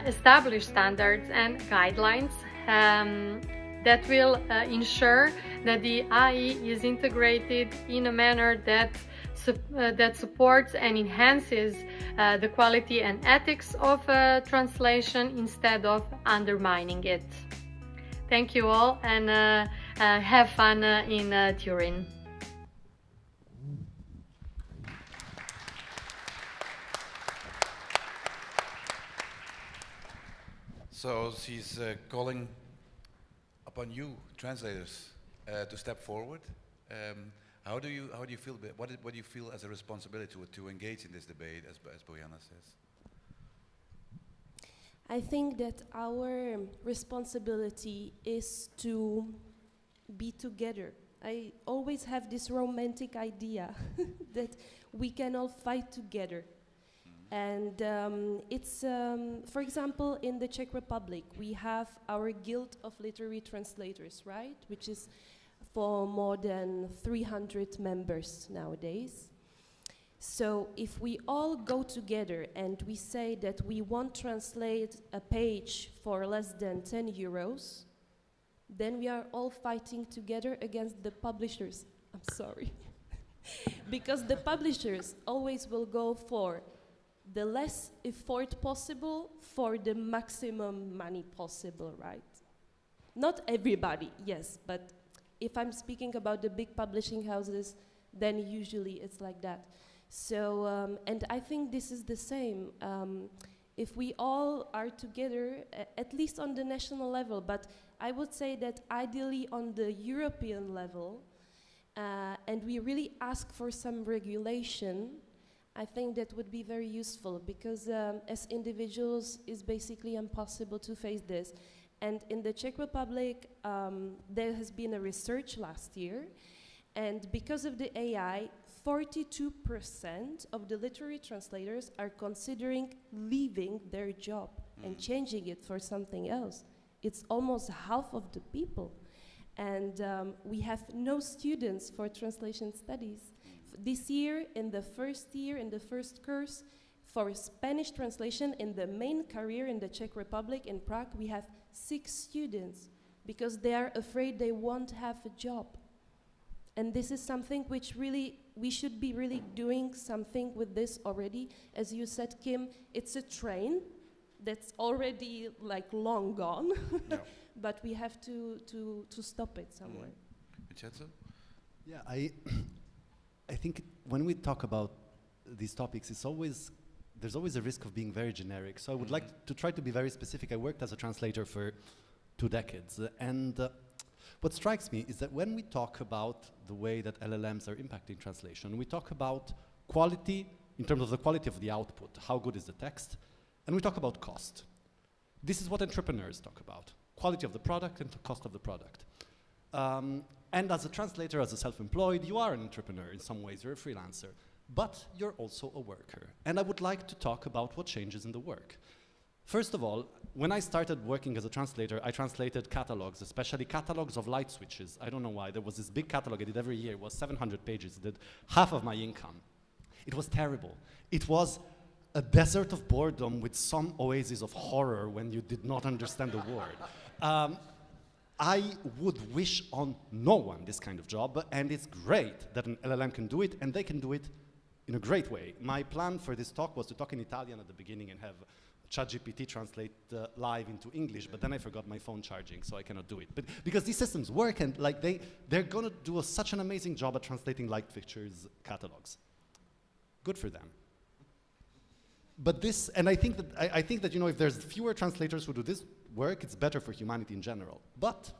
establish standards and guidelines that will ensure that the AI is integrated in a manner that supports and enhances the quality and ethics of translation instead of undermining it. Thank you all, and have fun in Turin. So she's calling upon you, translators, to step forward. How do you feel? What do you feel as a responsibility to engage in this debate, as Bojana says? I think that our responsibility is to be together. I always have this romantic idea that we can all fight together. And it's, for example, in the Czech Republic, we have our Guild of Literary Translators, right? Which is for more than 300 members nowadays. So if we all go together and we say that we won't translate a page for less than 10 euros, then we are all fighting together against the publishers. I'm sorry. Because the publishers always will go for the less effort possible for the maximum money possible, right? Not everybody, yes, but if I'm speaking about the big publishing houses, then usually it's like that. So, and I think this is the same. If we all are together, at least on the national level, but I would say that ideally on the European level, and we really ask for some regulation, I think that would be very useful, because as individuals, it's basically impossible to face this. And in the Czech Republic, there has been a research last year, and because of the AI, 42% of the literary translators are considering leaving their job and changing it for something else. It's almost half of the people. And we have no students for translation studies. This year, in the first course, For a Spanish translation in the main career in the Czech Republic, in Prague, we have 6 students because they are afraid they won't have a job. And this is something which really, we should be really doing something with this already. As you said, Kim, it's a train that's already like long gone, but we have to stop it somewhere. Vincenzo? Yeah, I think when we talk about these topics, there's always a risk of being very generic. So I would like to try to be very specific. I worked as a translator for 2 decades, and what strikes me is that when we talk about the way that LLMs are impacting translation, we talk about quality in terms of the quality of the output, how good is the text, and we talk about cost. This is what entrepreneurs talk about, quality of the product and the cost of the product. And as a translator, as a self-employed, you are an entrepreneur in some ways, you're a freelancer, but you're also a worker. And I would like to talk about what changes in the work. First of all, when I started working as a translator, I translated catalogs, especially catalogs of light switches. I don't know why. There was this big catalog I did every year. It was 700 pages. It did half of my income. It was terrible. It was a desert of boredom with some oases of horror when you did not understand the word. I would wish on no one this kind of job, and it's great that an LLM can do it, and they can do it in a great way. My plan for this talk was to talk in Italian at the beginning and have ChatGPT translate live into English, but then I forgot my phone charging, so I cannot do it. But because these systems work, and like they're gonna do such an amazing job at translating light fixtures catalogs. Good for them. But this, and I think that you know, if there's fewer translators who do this work, it's better for humanity in general. But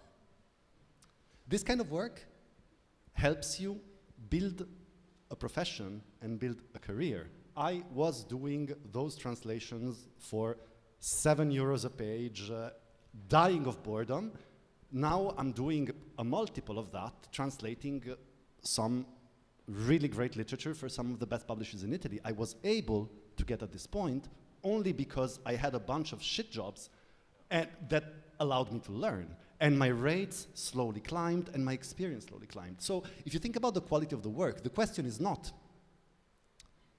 this kind of work helps you build a profession and build a career. I was doing those translations for €7 a page, dying of boredom. Now I'm doing a multiple of that, translating some really great literature for some of the best publishers in Italy. I was able to get at this point only because I had a bunch of shit jobs that allowed me to learn. And my rates slowly climbed and my experience slowly climbed. So if you think about the quality of the work, the question is not,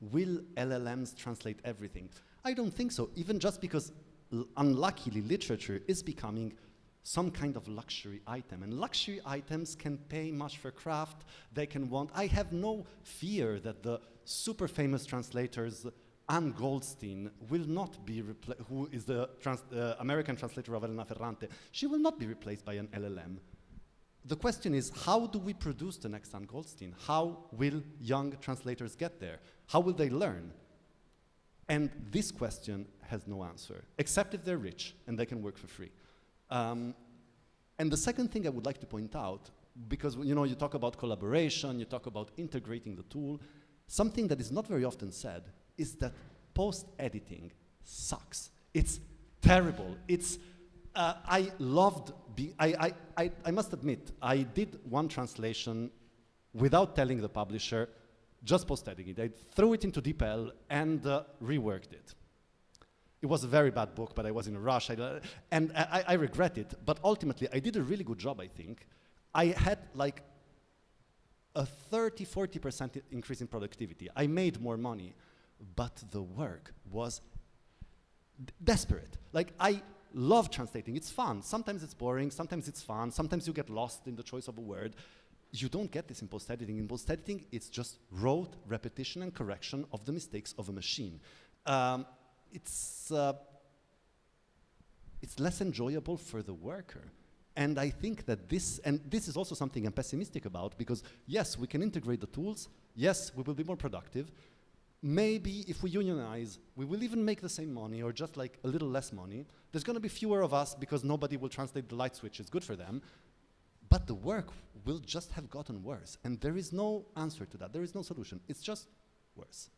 will LLMs translate everything? I don't think so, even just because unluckily literature is becoming some kind of luxury item. And luxury items can pay much for craft, they can want. I have no fear that the super famous translators, Anne Goldstein, will not be replaced, who is the American translator of Elena Ferrante. She will not be replaced by an LLM. The question is, how do we produce the next Anne Goldstein? How will young translators get there? How will they learn? And this question has no answer, except if they're rich and they can work for free. And the second thing I would like to point out, because you know, you talk about collaboration, you talk about integrating the tool, something that is not very often said is that post-editing sucks. It's terrible. It's, I must admit, I did one translation without telling the publisher, just post-editing it. I threw it into DeepL and reworked it. It was a very bad book, but I was in a rush, and I regret it, but ultimately I did a really good job, I think. I had like a 30–40% increase in productivity. I made more money, but the work was desperate. Like, I love translating, it's fun. Sometimes it's boring, sometimes it's fun, sometimes you get lost in the choice of a word. You don't get this in post-editing. In post-editing, it's just rote repetition and correction of the mistakes of a machine. It's less enjoyable for the worker. And I think that this is also something I'm pessimistic about, because yes, we can integrate the tools, yes, we will be more productive. Maybe if we unionize, we will even make the same money or just like a little less money. There's gonna be fewer of us because nobody will translate the light switch, it's good for them. But the work will just have gotten worse. And there is no answer to that, there is no solution, it's just worse.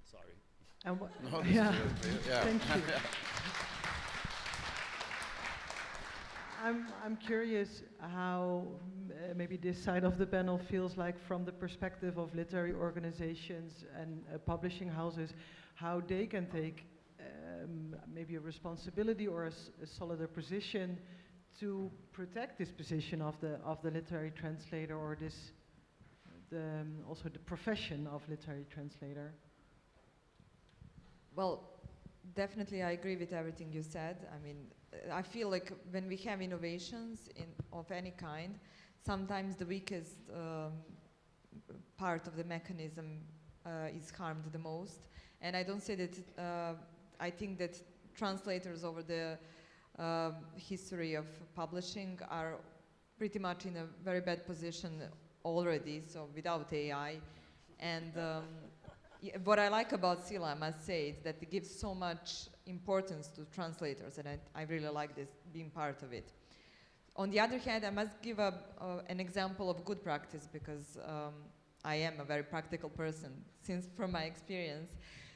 Sorry. And No, yeah. Yeah. Thank you. I'm curious how maybe this side of the panel feels like from the perspective of literary organizations and publishing houses, how they can take maybe a responsibility or a solider position to protect this position of the literary translator, or this also the profession of literary translator. Well, definitely I agree with everything you said. I mean, I feel like when we have innovations of any kind, sometimes the weakest part of the mechanism is harmed the most. And I don't say that, I think that translators over the history of publishing are pretty much in a very bad position already, so without AI. And what I like about CELA, I must say, is that it gives so much importance to translators, and I really like this, being part of it. On the other hand, I must give an example of good practice, because I am a very practical person, from my experience.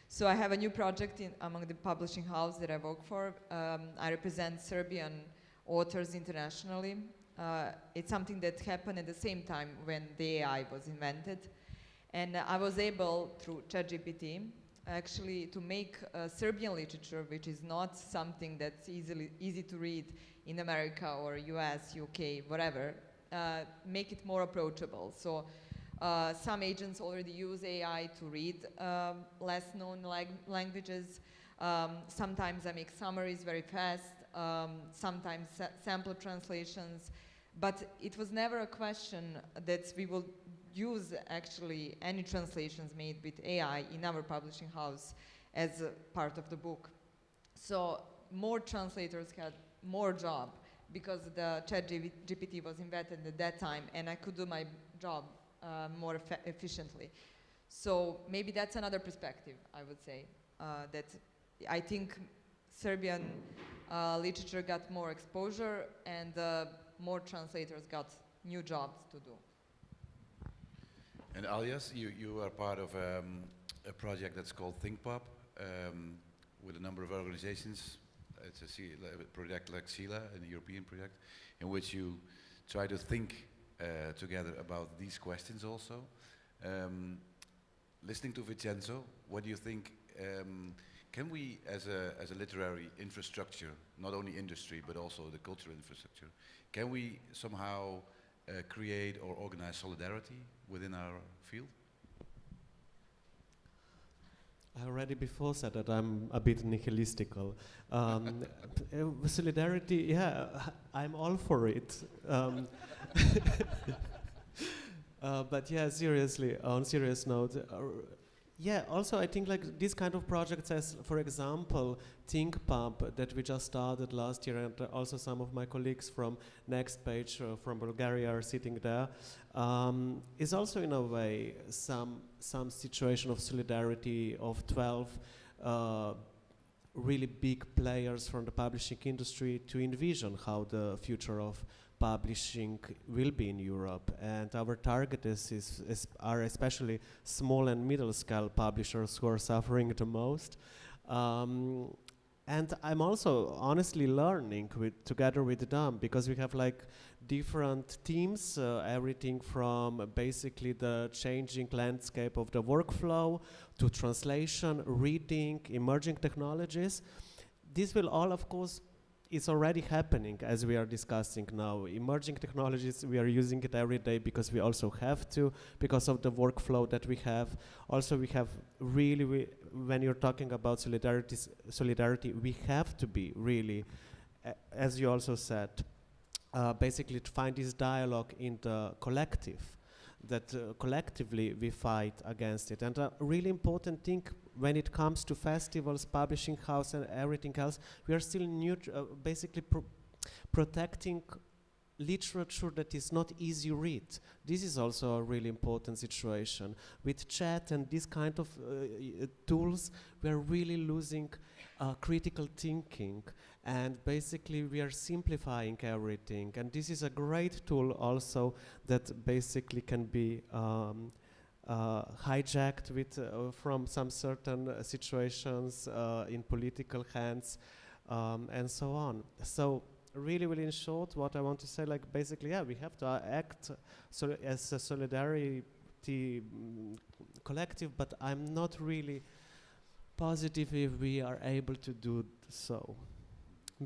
So I have a new project among the publishing house that I work for. I represent Serbian authors internationally. It's something that happened at the same time when the AI was invented. And I was able, through ChatGPT, actually to make Serbian literature, which is not something that's easy to read in America or US, UK, whatever, make it more approachable. So some agents already use AI to read less known languages. Sometimes I make summaries very fast, sometimes sample translations. But it was never a question that we will use actually any translations made with AI in our publishing house as a part of the book. So more translators had more job because the ChatGPT was invented at that time, and I could do my job more efficiently. So maybe that's another perspective, I would say, that I think Serbian literature got more exposure, and more translators got new jobs to do. And Aljaž, you are part of a project that's called ThinkPop with a number of organizations. It's a project like CELA, a European project, in which you try to think together about these questions also. Listening to Vincenzo, what do you think, can we, as a literary infrastructure, not only industry, but also the cultural infrastructure, can we somehow create or organize solidarity within our field? I already before said that I'm a bit nihilistical. Solidarity, yeah, I'm all for it. But yeah, seriously, on serious note, yeah, also I think like these kind of projects as, for example, ThinkPub that we just started last year, and also some of my colleagues from Next Page from Bulgaria are sitting there, is also in a way some situation of solidarity of 12 really big players from the publishing industry to envision how the future of publishing will be in Europe. And our target are especially small and middle scale publishers who are suffering the most. And I'm also honestly learning together with them, because we have like different teams, everything from basically the changing landscape of the workflow to translation, reading, emerging technologies. This will all, of course, it's already happening as we are discussing now. Emerging technologies, we are using it every day because we also have to, because of the workflow that we have. Also, we have really, when you're talking about solidarity, we have to be really, as you also said, basically to find this dialogue in the collective, that collectively we fight against it. And a really important thing when it comes to festivals, publishing house and everything else, we are still basically protecting literature that is not easy read. This is also a really important situation. With chat and this kind of tools, we are really losing critical thinking, and basically we are simplifying everything. And this is a great tool also that basically can be hijacked with from some certain situations in political hands and so on. So really, really in short, what I want to say, like basically, yeah, we have to act as a solidarity collective, but I'm not really positive if we are able to do so,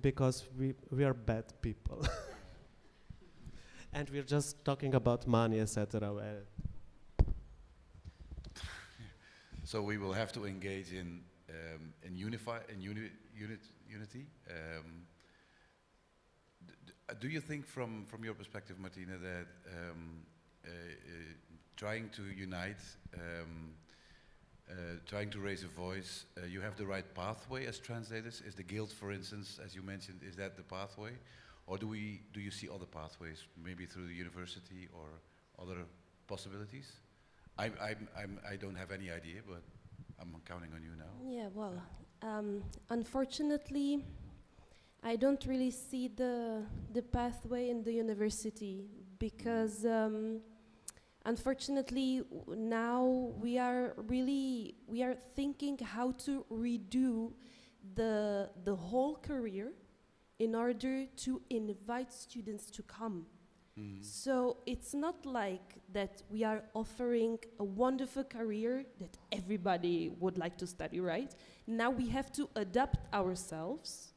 because we are bad people. And we're just talking about money, etc. So we will have to engage in unity. Do you think, from your perspective, Martina, that trying to unite, trying to raise a voice, you have the right pathway as translators? Is the guild, for instance, as you mentioned, is that the pathway? Or do you see other pathways, maybe through the university or other possibilities? I don't have any idea, but I'm counting on you now. Yeah, well, unfortunately, I don't really see the pathway in the university because unfortunately now we are thinking how to redo the whole career in order to invite students to come. So it's not like that we are offering a wonderful career that everybody would like to study, right? Now we have to adapt ourselves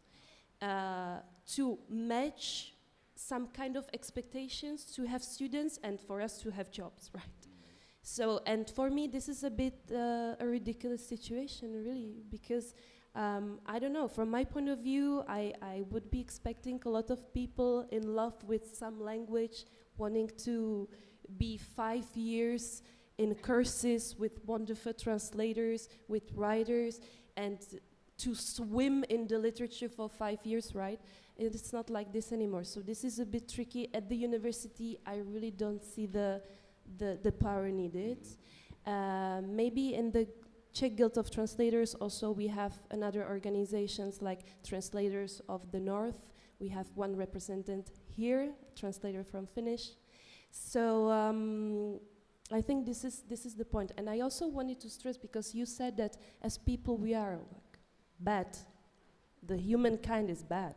to match some kind of expectations to have students and for us to have jobs, right? So, and for me, this is a bit a ridiculous situation, really, because I don't know, from my point of view, I would be expecting a lot of people in love with some language, wanting to be 5 years in courses with wonderful translators, with writers, and to swim in the literature for 5 years, right? And it's not like this anymore. So this is a bit tricky. At the university, I really don't see the power needed. Maybe in the Czech Guild of Translators also we have another organizations like Translators of the North. We have one representative here, translator from Finnish. So I think this is the point. And I also wanted to stress, because you said that as people we are like bad. The humankind is bad.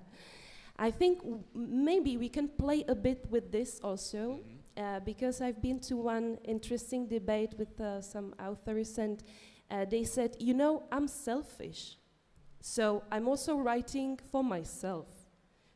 I think maybe we can play a bit with this also, because I've been to one interesting debate with some authors, and they said, you know, I'm selfish. So I'm also writing for myself.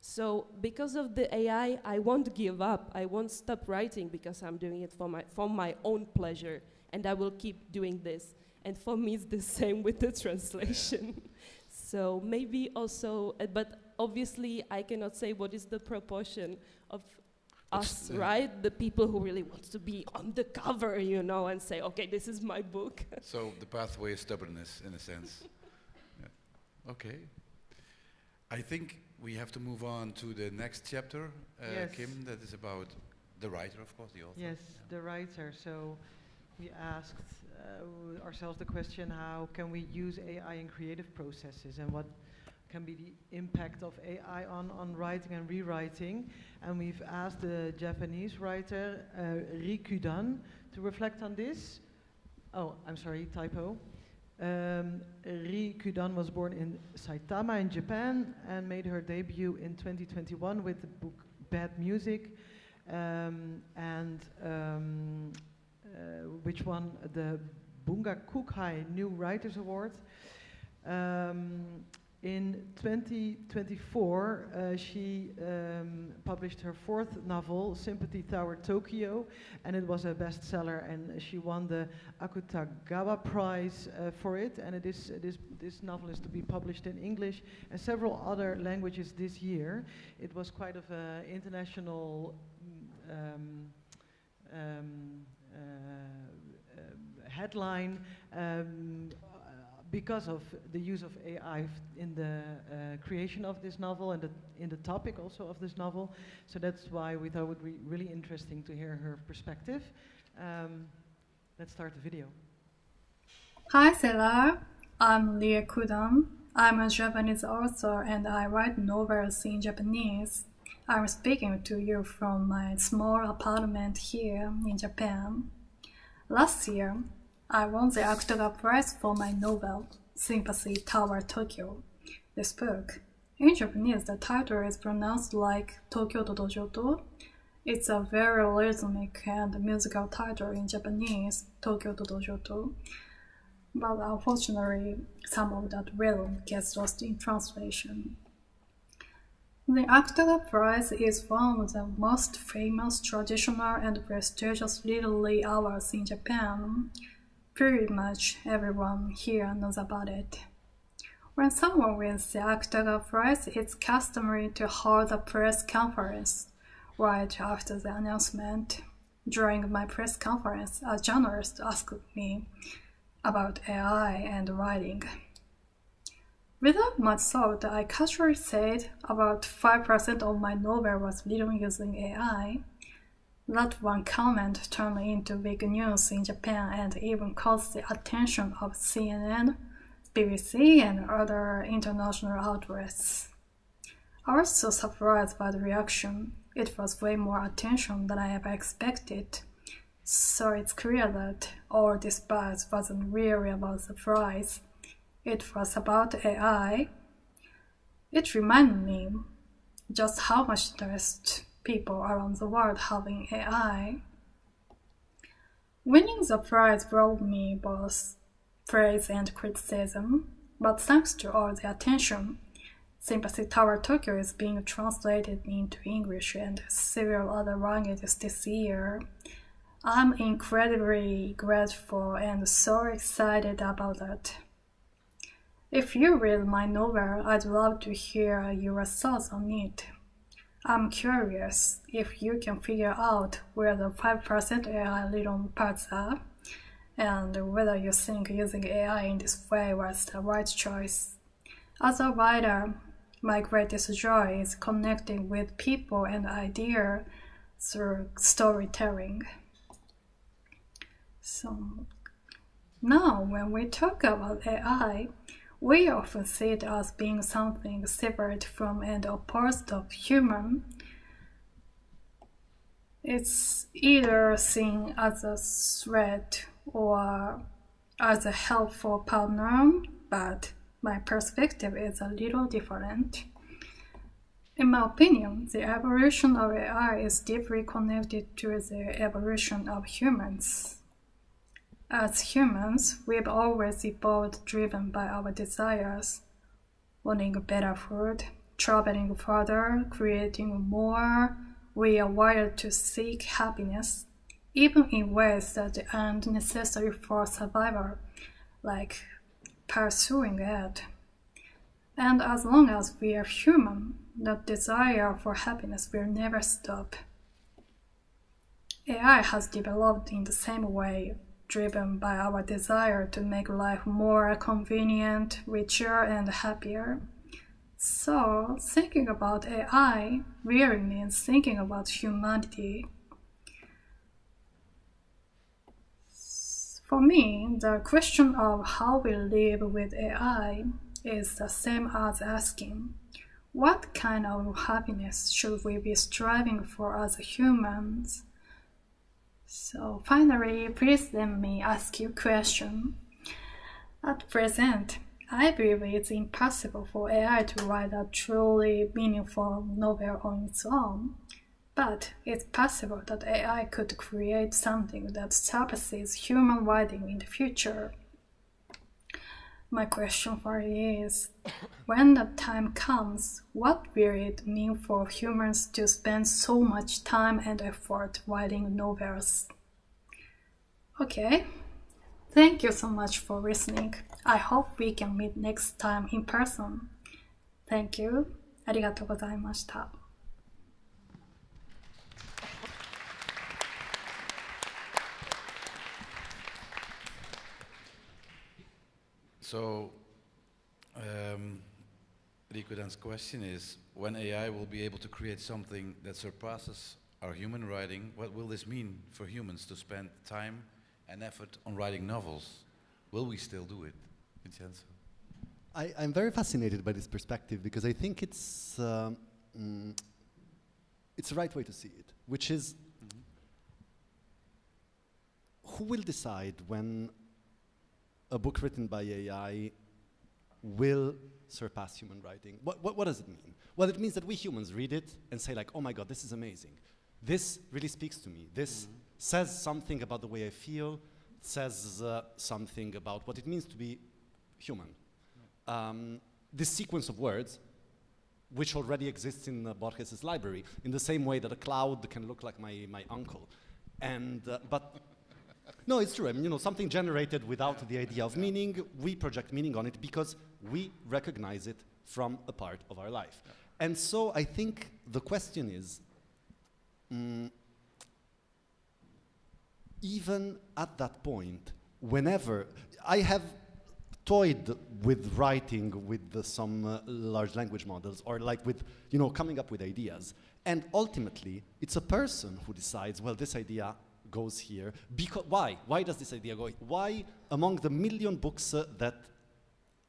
So because of the AI, I won't give up. I won't stop writing because I'm doing it for my own pleasure. And I will keep doing this. And for me, it's the same with the translation. So maybe also, but obviously I cannot say what is the proportion of us, right? The people who really want to be on the cover, you know, and say, okay, this is my book. So the pathway is stubbornness, in a sense. Yeah. Okay. I think we have to move on to the next chapter, Yes. Kim, that is about the writer, of course, the author. Yes, the writer. So we asked ourselves the question, how can we use AI in creative processes, and what can be the impact of AI on writing and rewriting. And we've asked the Japanese writer Rikudan to reflect on this. Oh, I'm sorry, typo. Rikudan was born in Saitama in Japan and made her debut in 2021 with the book Bad Music, which won the Bunga Kukai New Writers Award. In 2024, she published her 4th novel, Sympathy Tower Tokyo, and it was a bestseller, and she won the Akutagawa Prize for it, and this novel is to be published in English and several other languages this year. It was quite of an international headline, because of the use of AI in the creation of this novel and in the topic also of this novel. So that's why we thought it would be really interesting to hear her perspective. Let's start the video. Hi CELA, I'm Lia Kudam. I'm a Japanese author and I write novels in Japanese. I'm speaking to you from my small apartment here in Japan. Last year, I won the Akutagawa Prize for my novel, Sympathy Tower Tokyo. This book, in Japanese, the title is pronounced like Tokyo to Dojoto. It's a very rhythmic and musical title in Japanese, Tokyo to Dojoto. But unfortunately, some of that rhythm gets lost in translation. The Akutagawa Prize is one of the most famous, traditional, and prestigious literary awards in Japan. Pretty much everyone here knows about it. When someone wins the Octagon Prize, it's customary to hold a press conference right after the announcement. During my press conference, a journalist asked me about AI and writing. Without much thought, I casually said about 5% of my novel was written using AI. That one comment turned into big news in Japan and even caught the attention of CNN, BBC, and other international outlets. I was so surprised by the reaction. It was way more attention than I ever expected. So it's clear that all this buzz wasn't really about the prize. It was about AI. It reminded me just how much interest people around the world have in AI. Winning the prize brought me both praise and criticism, but thanks to all the attention, Sympathy Tower Tokyo is being translated into English and several other languages this year. I'm incredibly grateful and so excited about that. If you read my novel, I'd love to hear your thoughts on it. I'm curious if you can figure out where the 5% AI little parts are, and whether you think using AI in this way was the right choice. As a writer, my greatest joy is connecting with people and ideas through storytelling. So now when we talk about AI, we often see it as being something separate from and opposed of human. It's either seen as a threat or as a helpful partner, but my perspective is a little different. In my opinion, the evolution of AI is deeply connected to the evolution of humans. As humans, we've always evolved driven by our desires, wanting better food, traveling further, creating more. We are wired to seek happiness, even in ways that aren't necessary for survival, like pursuing it. And as long as we are human, that desire for happiness will never stop. AI has developed in the same way, driven by our desire to make life more convenient, richer, and happier. So, thinking about AI really means thinking about humanity. For me, the question of how we live with AI is the same as asking, what kind of happiness should we be striving for as humans? So finally, please let me ask you a question. At present, I believe it's impossible for AI to write a truly meaningful novel on its own, but it's possible that AI could create something that surpasses human writing in the future. My question for you is, when the time comes, what will it mean for humans to spend so much time and effort writing novels? Okay, thank you so much for listening. I hope we can meet next time in person. Thank you. ありがとうございました。So, Rikudan's question is, when AI will be able to create something that surpasses our human writing, what will this mean for humans to spend time and effort on writing novels? Will we still do it, Vincenzo? I'm very fascinated by this perspective because I think it's the right way to see it, which is who will decide when a book written by AI will surpass human writing? What does it mean? Well, it means that we humans read it and say like, oh my God, this is amazing. This really speaks to me. This says something about the way I feel, says something about what it means to be human. This sequence of words, which already exists in Borges' library, in the same way that a cloud can look like my uncle. And, but no, it's true. I mean, you know, something generated without the idea of meaning, we project meaning on it because we recognize it from a part of our life. And so I think the question is, even at that point, whenever I have toyed with writing with some large language models, or like with, coming up with ideas. And ultimately, it's a person who decides, well, this idea goes here. Why? Why does this idea go? Why, among the million books that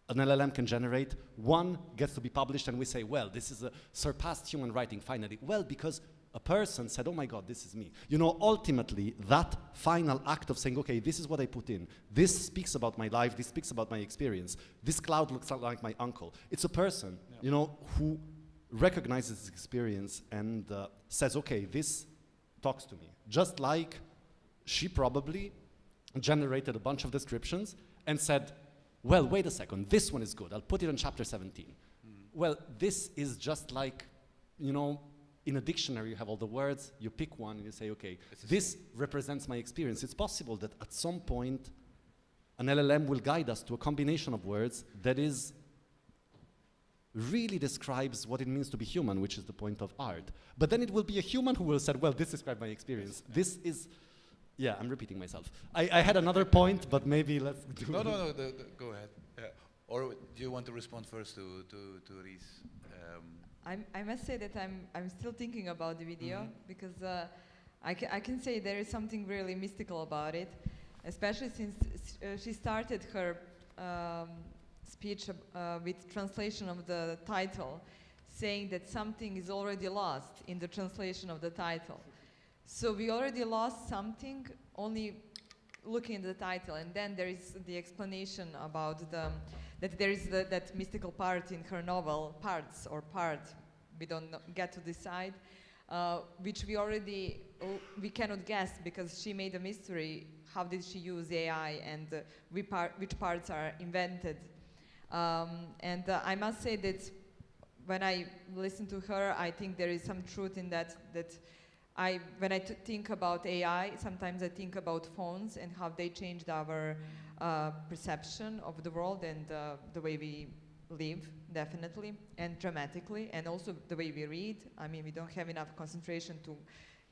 an LLM can generate, one gets to be published and we say, well, this is a surpassed human writing finally? Well, because a person said, oh my God, this is me. Ultimately, that final act of saying, okay, this is what I put in. This speaks about my life. This speaks about my experience. This cloud looks like my uncle. It's a person, who recognizes his experience and says, okay, this talks to me. Just like she probably generated a bunch of descriptions and said, well, wait a second, this one is good. I'll put it in chapter 17. Well, this is just like, in a dictionary, you have all the words, you pick one, and you say, okay, this represents my experience. It's possible that at some point, an LLM will guide us to a combination of words that really describes what it means to be human, which is the point of art. But then it will be a human who will say, well, this describes my experience. This is, yeah, I'm repeating myself. I had another point, but maybe let's do No, go ahead. Or do you want to respond first to Reese? I must say that I'm still thinking about the video because I can say there is something really mystical about it, especially since she started her speech with translation of the title, saying that something is already lost in the translation of the title. So we already lost something only looking at the title, and then there is the explanation about that there is that mystical part in her novel, we don't get to decide, which we cannot guess because she made a mystery. How did she use AI and which parts are invented? And I must say that when I listen to her, I think there is some truth in that when I think about AI, sometimes I think about phones and how they changed our perception of the world and the way we live, definitely, and dramatically, and also the way we read. I mean, we don't have enough concentration to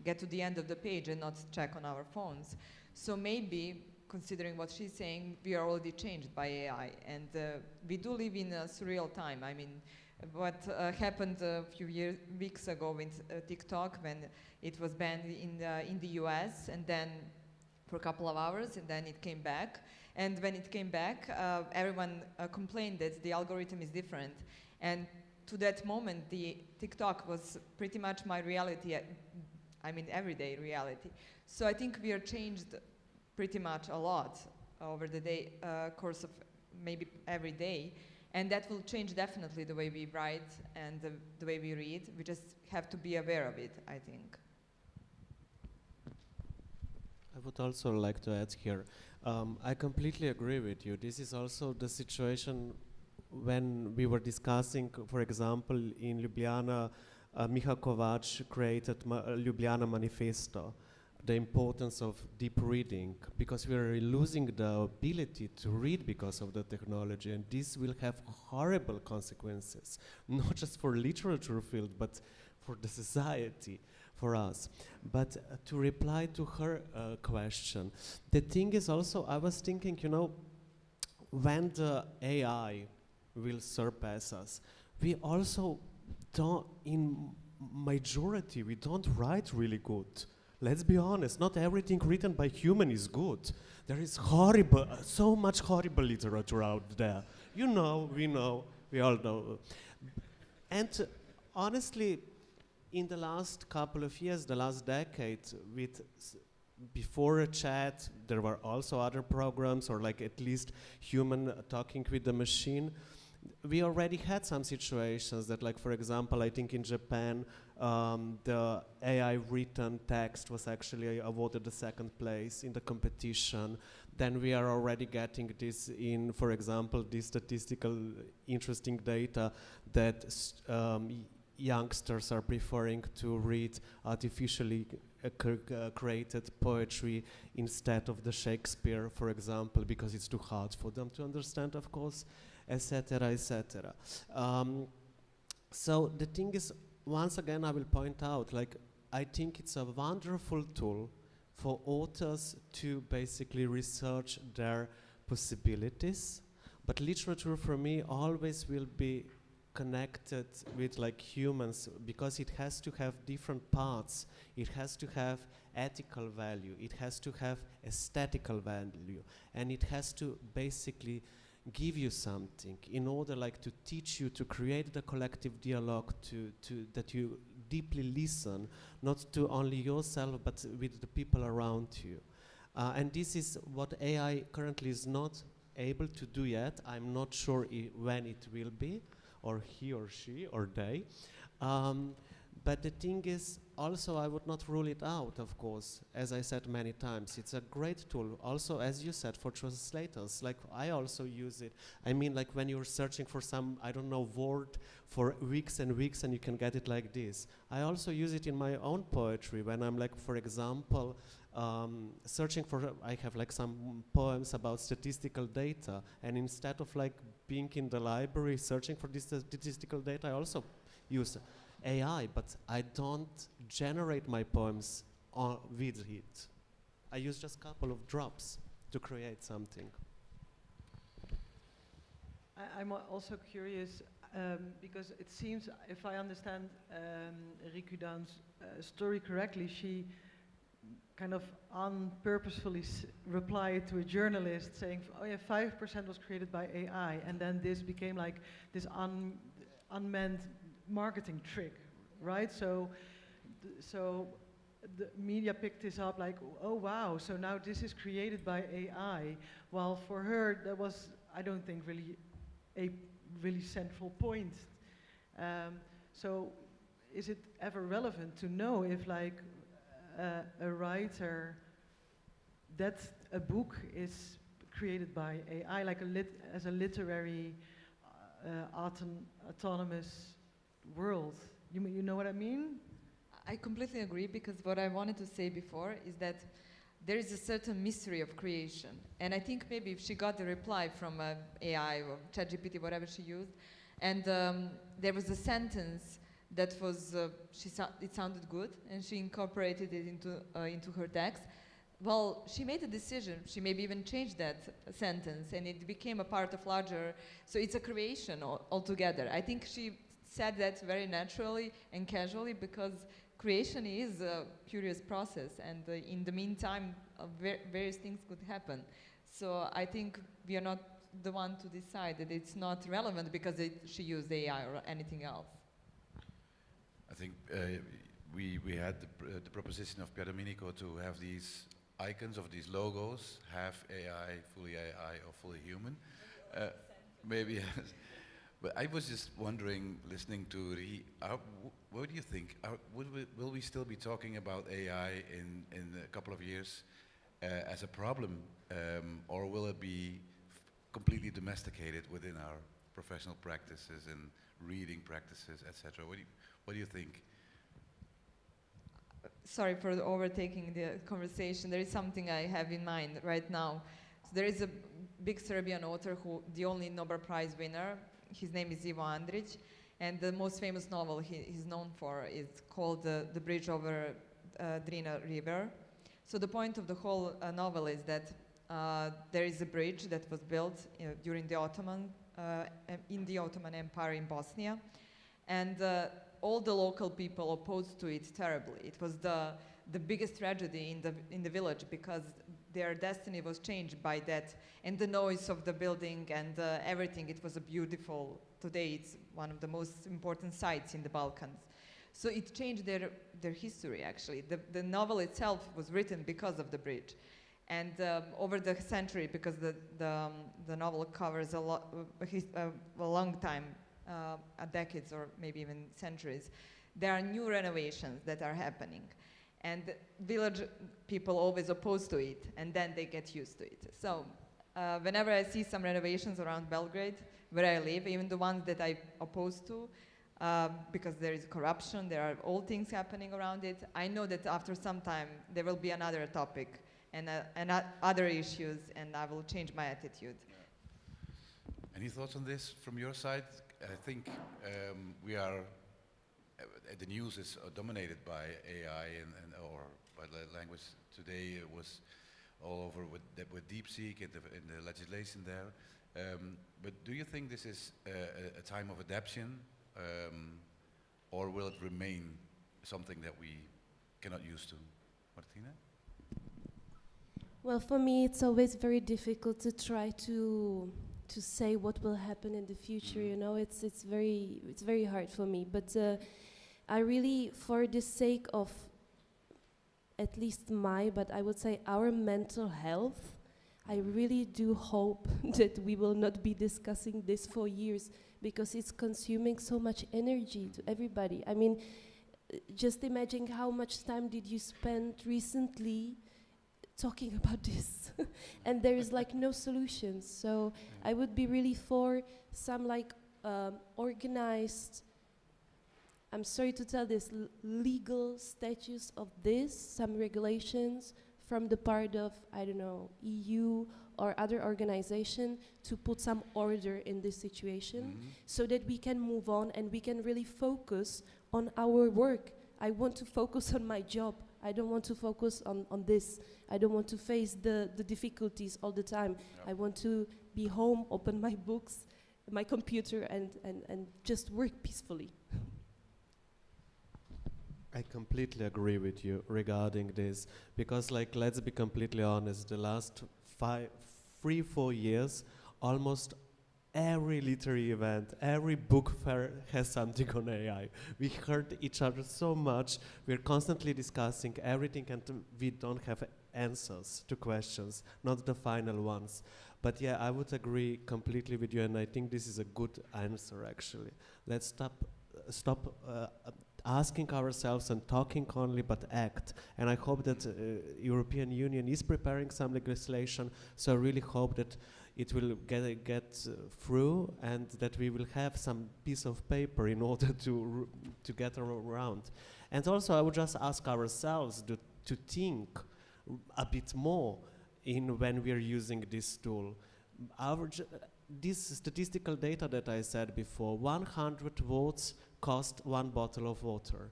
get to the end of the page and not check on our phones. So maybe, considering what she's saying, we are already changed by AI, and we do live in a surreal time. I mean, what happened a few weeks ago with TikTok when it was banned in the US, and then for a couple of hours, and then it came back. And when it came back, everyone complained that the algorithm is different. And to that moment, the TikTok was pretty much my reality, I mean, everyday reality. So I think we are changed pretty much a lot over the course of maybe every day. And that will change definitely the way we write and the way we read. We just have to be aware of it, I think. I would also like to add here, I completely agree with you. This is also the situation when we were discussing, for example, in Ljubljana, Miha Kovač created Ljubljana Manifesto, the importance of deep reading, because we are losing the ability to read because of the technology, and this will have horrible consequences, not just for literature field, but for the society, for us. But to reply to her question, the thing is also, I was thinking, when the AI will surpass us, we also don't, in majority, we don't write really good. Let's be honest, not everything written by human is good. There is horrible, so much horrible literature out there. We know, we all know. And honestly, in the last couple of years, the last decade, before a chat, there were also other programs, or like at least human talking with the machine. We already had some situations that, like, for example, I think in Japan, the AI written text was actually awarded the second place in the competition. Then we are already getting this in, for example, this statistical interesting data that youngsters are preferring to read artificially created poetry instead of the Shakespeare, for example, because it's too hard for them to understand, of course. etc., etc. So the thing is, once again, I will point out, like, I think it's a wonderful tool for authors to basically research their possibilities, but literature for me always will be connected with like humans, because it has to have different parts. It has to have ethical value, it has to have aesthetical value, and it has to basically give you something in order like to teach you, to create the collective dialogue, to that you deeply listen, not to only yourself but with the people around you. And this is what AI currently is not able to do yet. I'm not sure when it will be, or he or she or they. But the thing is, also I would not rule it out, of course. As I said many times, it's a great tool. Also, as you said, for translators, like I also use it. I mean, like when you're searching for some, I don't know, word for weeks and weeks and you can get it like this. I also use it in my own poetry when I'm like, for example, searching for, I have like some poems about statistical data, and instead of like being in the library searching for this statistical data, I also use AI, but I don't generate my poems with it. I use just a couple of drops to create something. I'm also curious, because it seems, if I understand Rikudan's story correctly, she kind of unpurposefully replied to a journalist saying, oh yeah, 5% was created by AI, and then this became like this unmeant marketing trick, right? So the media picked this up like, oh wow, so now this is created by AI, while for her that was, I don't think, really a really central point. So is it ever relevant to know if like a writer, that a book is created by AI, like as a literary autonomous world? You know what I mean? I completely agree, because what I wanted to say before is that there is a certain mystery of creation. And I think maybe if she got the reply from AI or ChatGPT, whatever she used, and there was a sentence that was, it sounded good, and she incorporated it into her text. Well, she made a decision. She maybe even changed that sentence, and it became a part of larger. So it's a creation altogether. I think she said that very naturally and casually, because creation is a curious process, and in the meantime, various things could happen. So I think we are not the one to decide that it's not relevant because she used AI or anything else. I think we had the proposition of Pierdomenico to have these icons of these logos, half AI, fully AI, or fully human. Maybe, yes. But I was just wondering, listening to what do you think? Will we still be talking about AI in a couple of years as a problem, or will it be completely domesticated within our professional practices and reading practices, etc.? What do you think? Sorry for overtaking the conversation. There is something I have in mind right now. So there is a big Serbian author who, the only Nobel Prize winner, his name is Ivo Andrić, and the most famous novel he's known for is called The Bridge Over Drina River. So the point of the whole novel is that there is a bridge that was built during the in the Ottoman Empire in Bosnia, and all the local people opposed to it terribly. It was the biggest tragedy in the village, because their destiny was changed by that, and the noise of the building and everything. It was a beautiful, today it's one of the most important sites in the Balkans. So it changed their history, actually. The novel itself was written because of the bridge. And over the century, because the novel covers a long time, decades or maybe even centuries, there are new renovations that are happening. And village people always oppose to it, and then they get used to it. So whenever I see some renovations around Belgrade, where I live, even the ones that I oppose to, because there is corruption, there are all things happening around it, I know that after some time there will be another topic and other issues, and I will change my attitude. Any thoughts on this from your side? I think we are, the news is dominated by AI or by the language today. It was all over with DeepSeek and the legislation there. But do you think this is a time of adaptation, or will it remain something that we cannot use to? Martina? Well, for me, it's always very difficult to try to say what will happen in the future. You know, it's very hard for me. But I really, for the sake of at least but I would say our mental health, I really do hope that we will not be discussing this for years, because it's consuming so much energy to everybody. I mean, just imagine how much time did you spend recently talking about this and there is like no solutions. So I would be really for some like organized, I'm sorry to tell this, legal status of this, some regulations from the part of, I don't know, EU or other organization to put some order in this situation so that we can move on and we can really focus on our work. I want to focus on my job. I don't want to focus on this. I don't want to face the difficulties all the time. I want to be home, open my books, my computer, and just work peacefully. I completely agree with you regarding this, because like, let's be completely honest, the last 3-4 years, almost every literary event, every book fair has something on AI. We heard each other so much, we're constantly discussing everything and we don't have answers to questions, not the final ones. But yeah, I would agree completely with you, and I think this is a good answer actually. Let's stop asking ourselves and talking only, but act. And I hope that European Union is preparing some legislation, so I really hope that it will get through and that we will have some piece of paper in order to get around. And also I would just ask ourselves to think a bit more in when we are using this tool. This statistical data that I said before, 100 votes cost 1 bottle of water.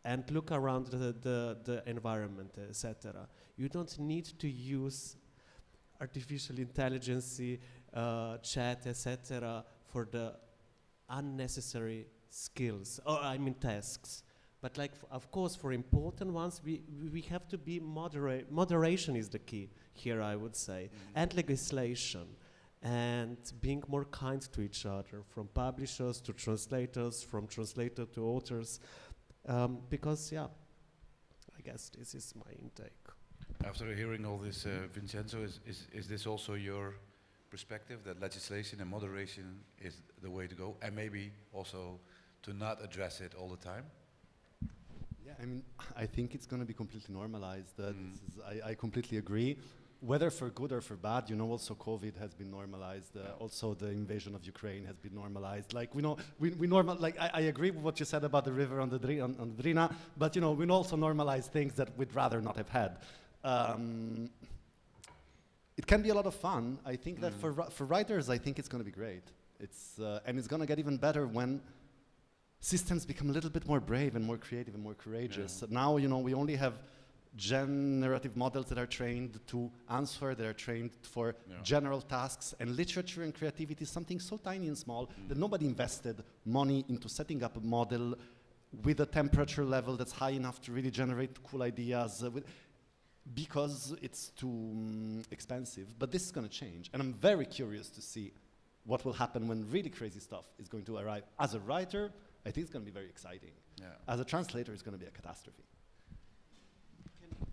And look around the environment, etc. You don't need to use artificial intelligence, chat, etc. for the unnecessary skills, or I mean tasks. But like, of course, for important ones, we have to be moderate. Moderation is the key here, I would say, and legislation. And being more kind to each other, from publishers to translators, from translator to authors, because yeah, I guess this is my intake. After hearing all this, Vincenzo, is this also your perspective, that legislation and moderation is the way to go, and maybe also to not address it all the time? Yeah, I mean, I think it's going to be completely normalized. I completely agree. Whether for good or for bad, you know, also COVID has been normalized. Also, the invasion of Ukraine has been normalized. Like, we know, like, I agree with what you said about the river on the Drina, but, you know, we also normalize things that we'd rather not have had. It can be a lot of fun. I think that for writers, I think it's going to be great. And it's going to get even better when systems become a little bit more brave and more creative and more courageous. So now, you know, we only have generative models that are trained to answer, that are trained for general tasks, and literature and creativity is something so tiny and small that nobody invested money into setting up a model with a temperature level that's high enough to really generate cool ideas because it's too expensive. But this is going to change, and I'm very curious to see what will happen when really crazy stuff is going to arrive. As a writer, I think it's going to be very exciting. As a translator, it's going to be a catastrophe.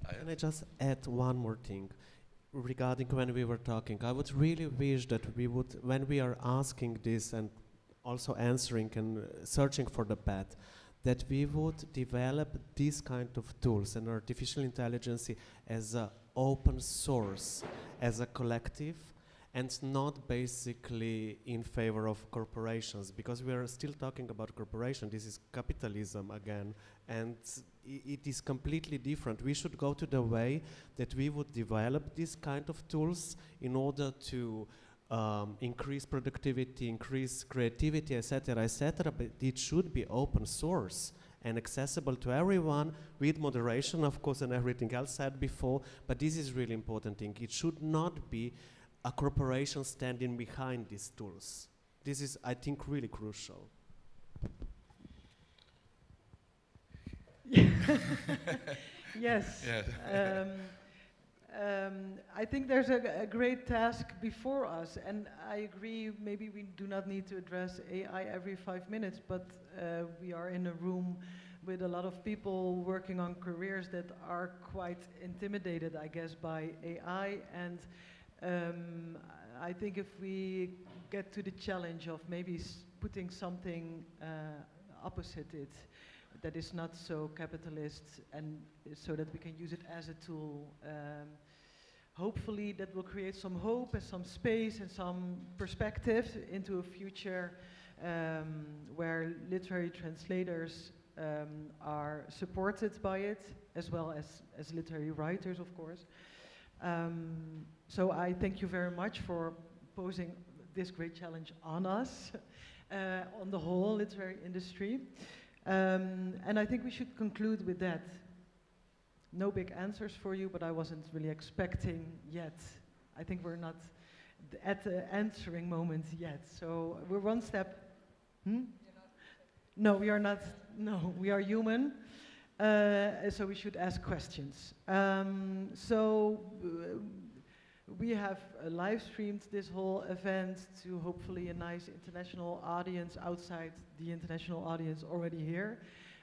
Can I just add one more thing regarding when we were talking? I would really wish that we would, when we are asking this and also answering and searching for the path, that we would develop these kind of tools and artificial intelligence as an open source, as a collective, and not basically in favor of corporations, because we are still talking about corporation. This is capitalism again, and it is completely different. We should go to the way that we would develop these kind of tools in order to increase productivity, increase creativity, etc., but it should be open source and accessible to everyone with moderation, of course, and everything else said before, but this is really important thing. It should not be a corporation standing behind these tools. This is, I think, really crucial. Yes. Yeah. I think there's a great task before us, and I agree, maybe we do not need to address AI every 5 minutes, but we are in a room with a lot of people working on careers that are quite intimidated, I guess, by AI, and I think if we get to the challenge of maybe putting something opposite it, that is not so capitalist, and so that we can use it as a tool. Hopefully that will create some hope and some space and some perspective into a future where literary translators are supported by it, as well as literary writers, of course. So I thank you very much for posing this great challenge on us, on the whole literary industry. And I think we should conclude with that. No big answers for you, but I wasn't really expecting yet. I think we're not at the answering moment yet. So we're one step. No, we are not. No, we are human. So we should ask questions. We have live streamed this whole event to hopefully a nice international audience outside the international audience already here.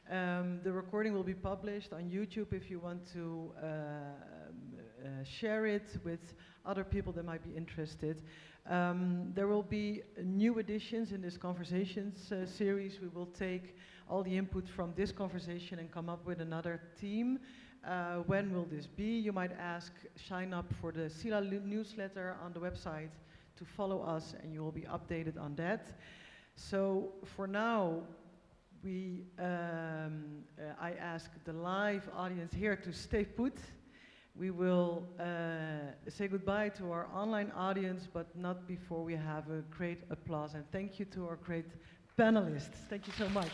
The recording will be published on YouTube if you want to share it with other people that might be interested. There will be new additions in this conversations series. We will take all the input from this conversation and come up with another theme. When will this be? You might ask, sign up for the CELA newsletter on the website to follow us, and you will be updated on that. So for now, I ask the live audience here to stay put. We will say goodbye to our online audience, but not before we have a great applause. And thank you to our great panelists. Thank you so much.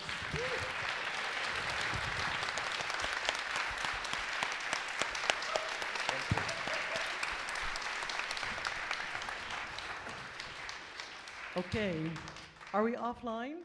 Okay, are we offline?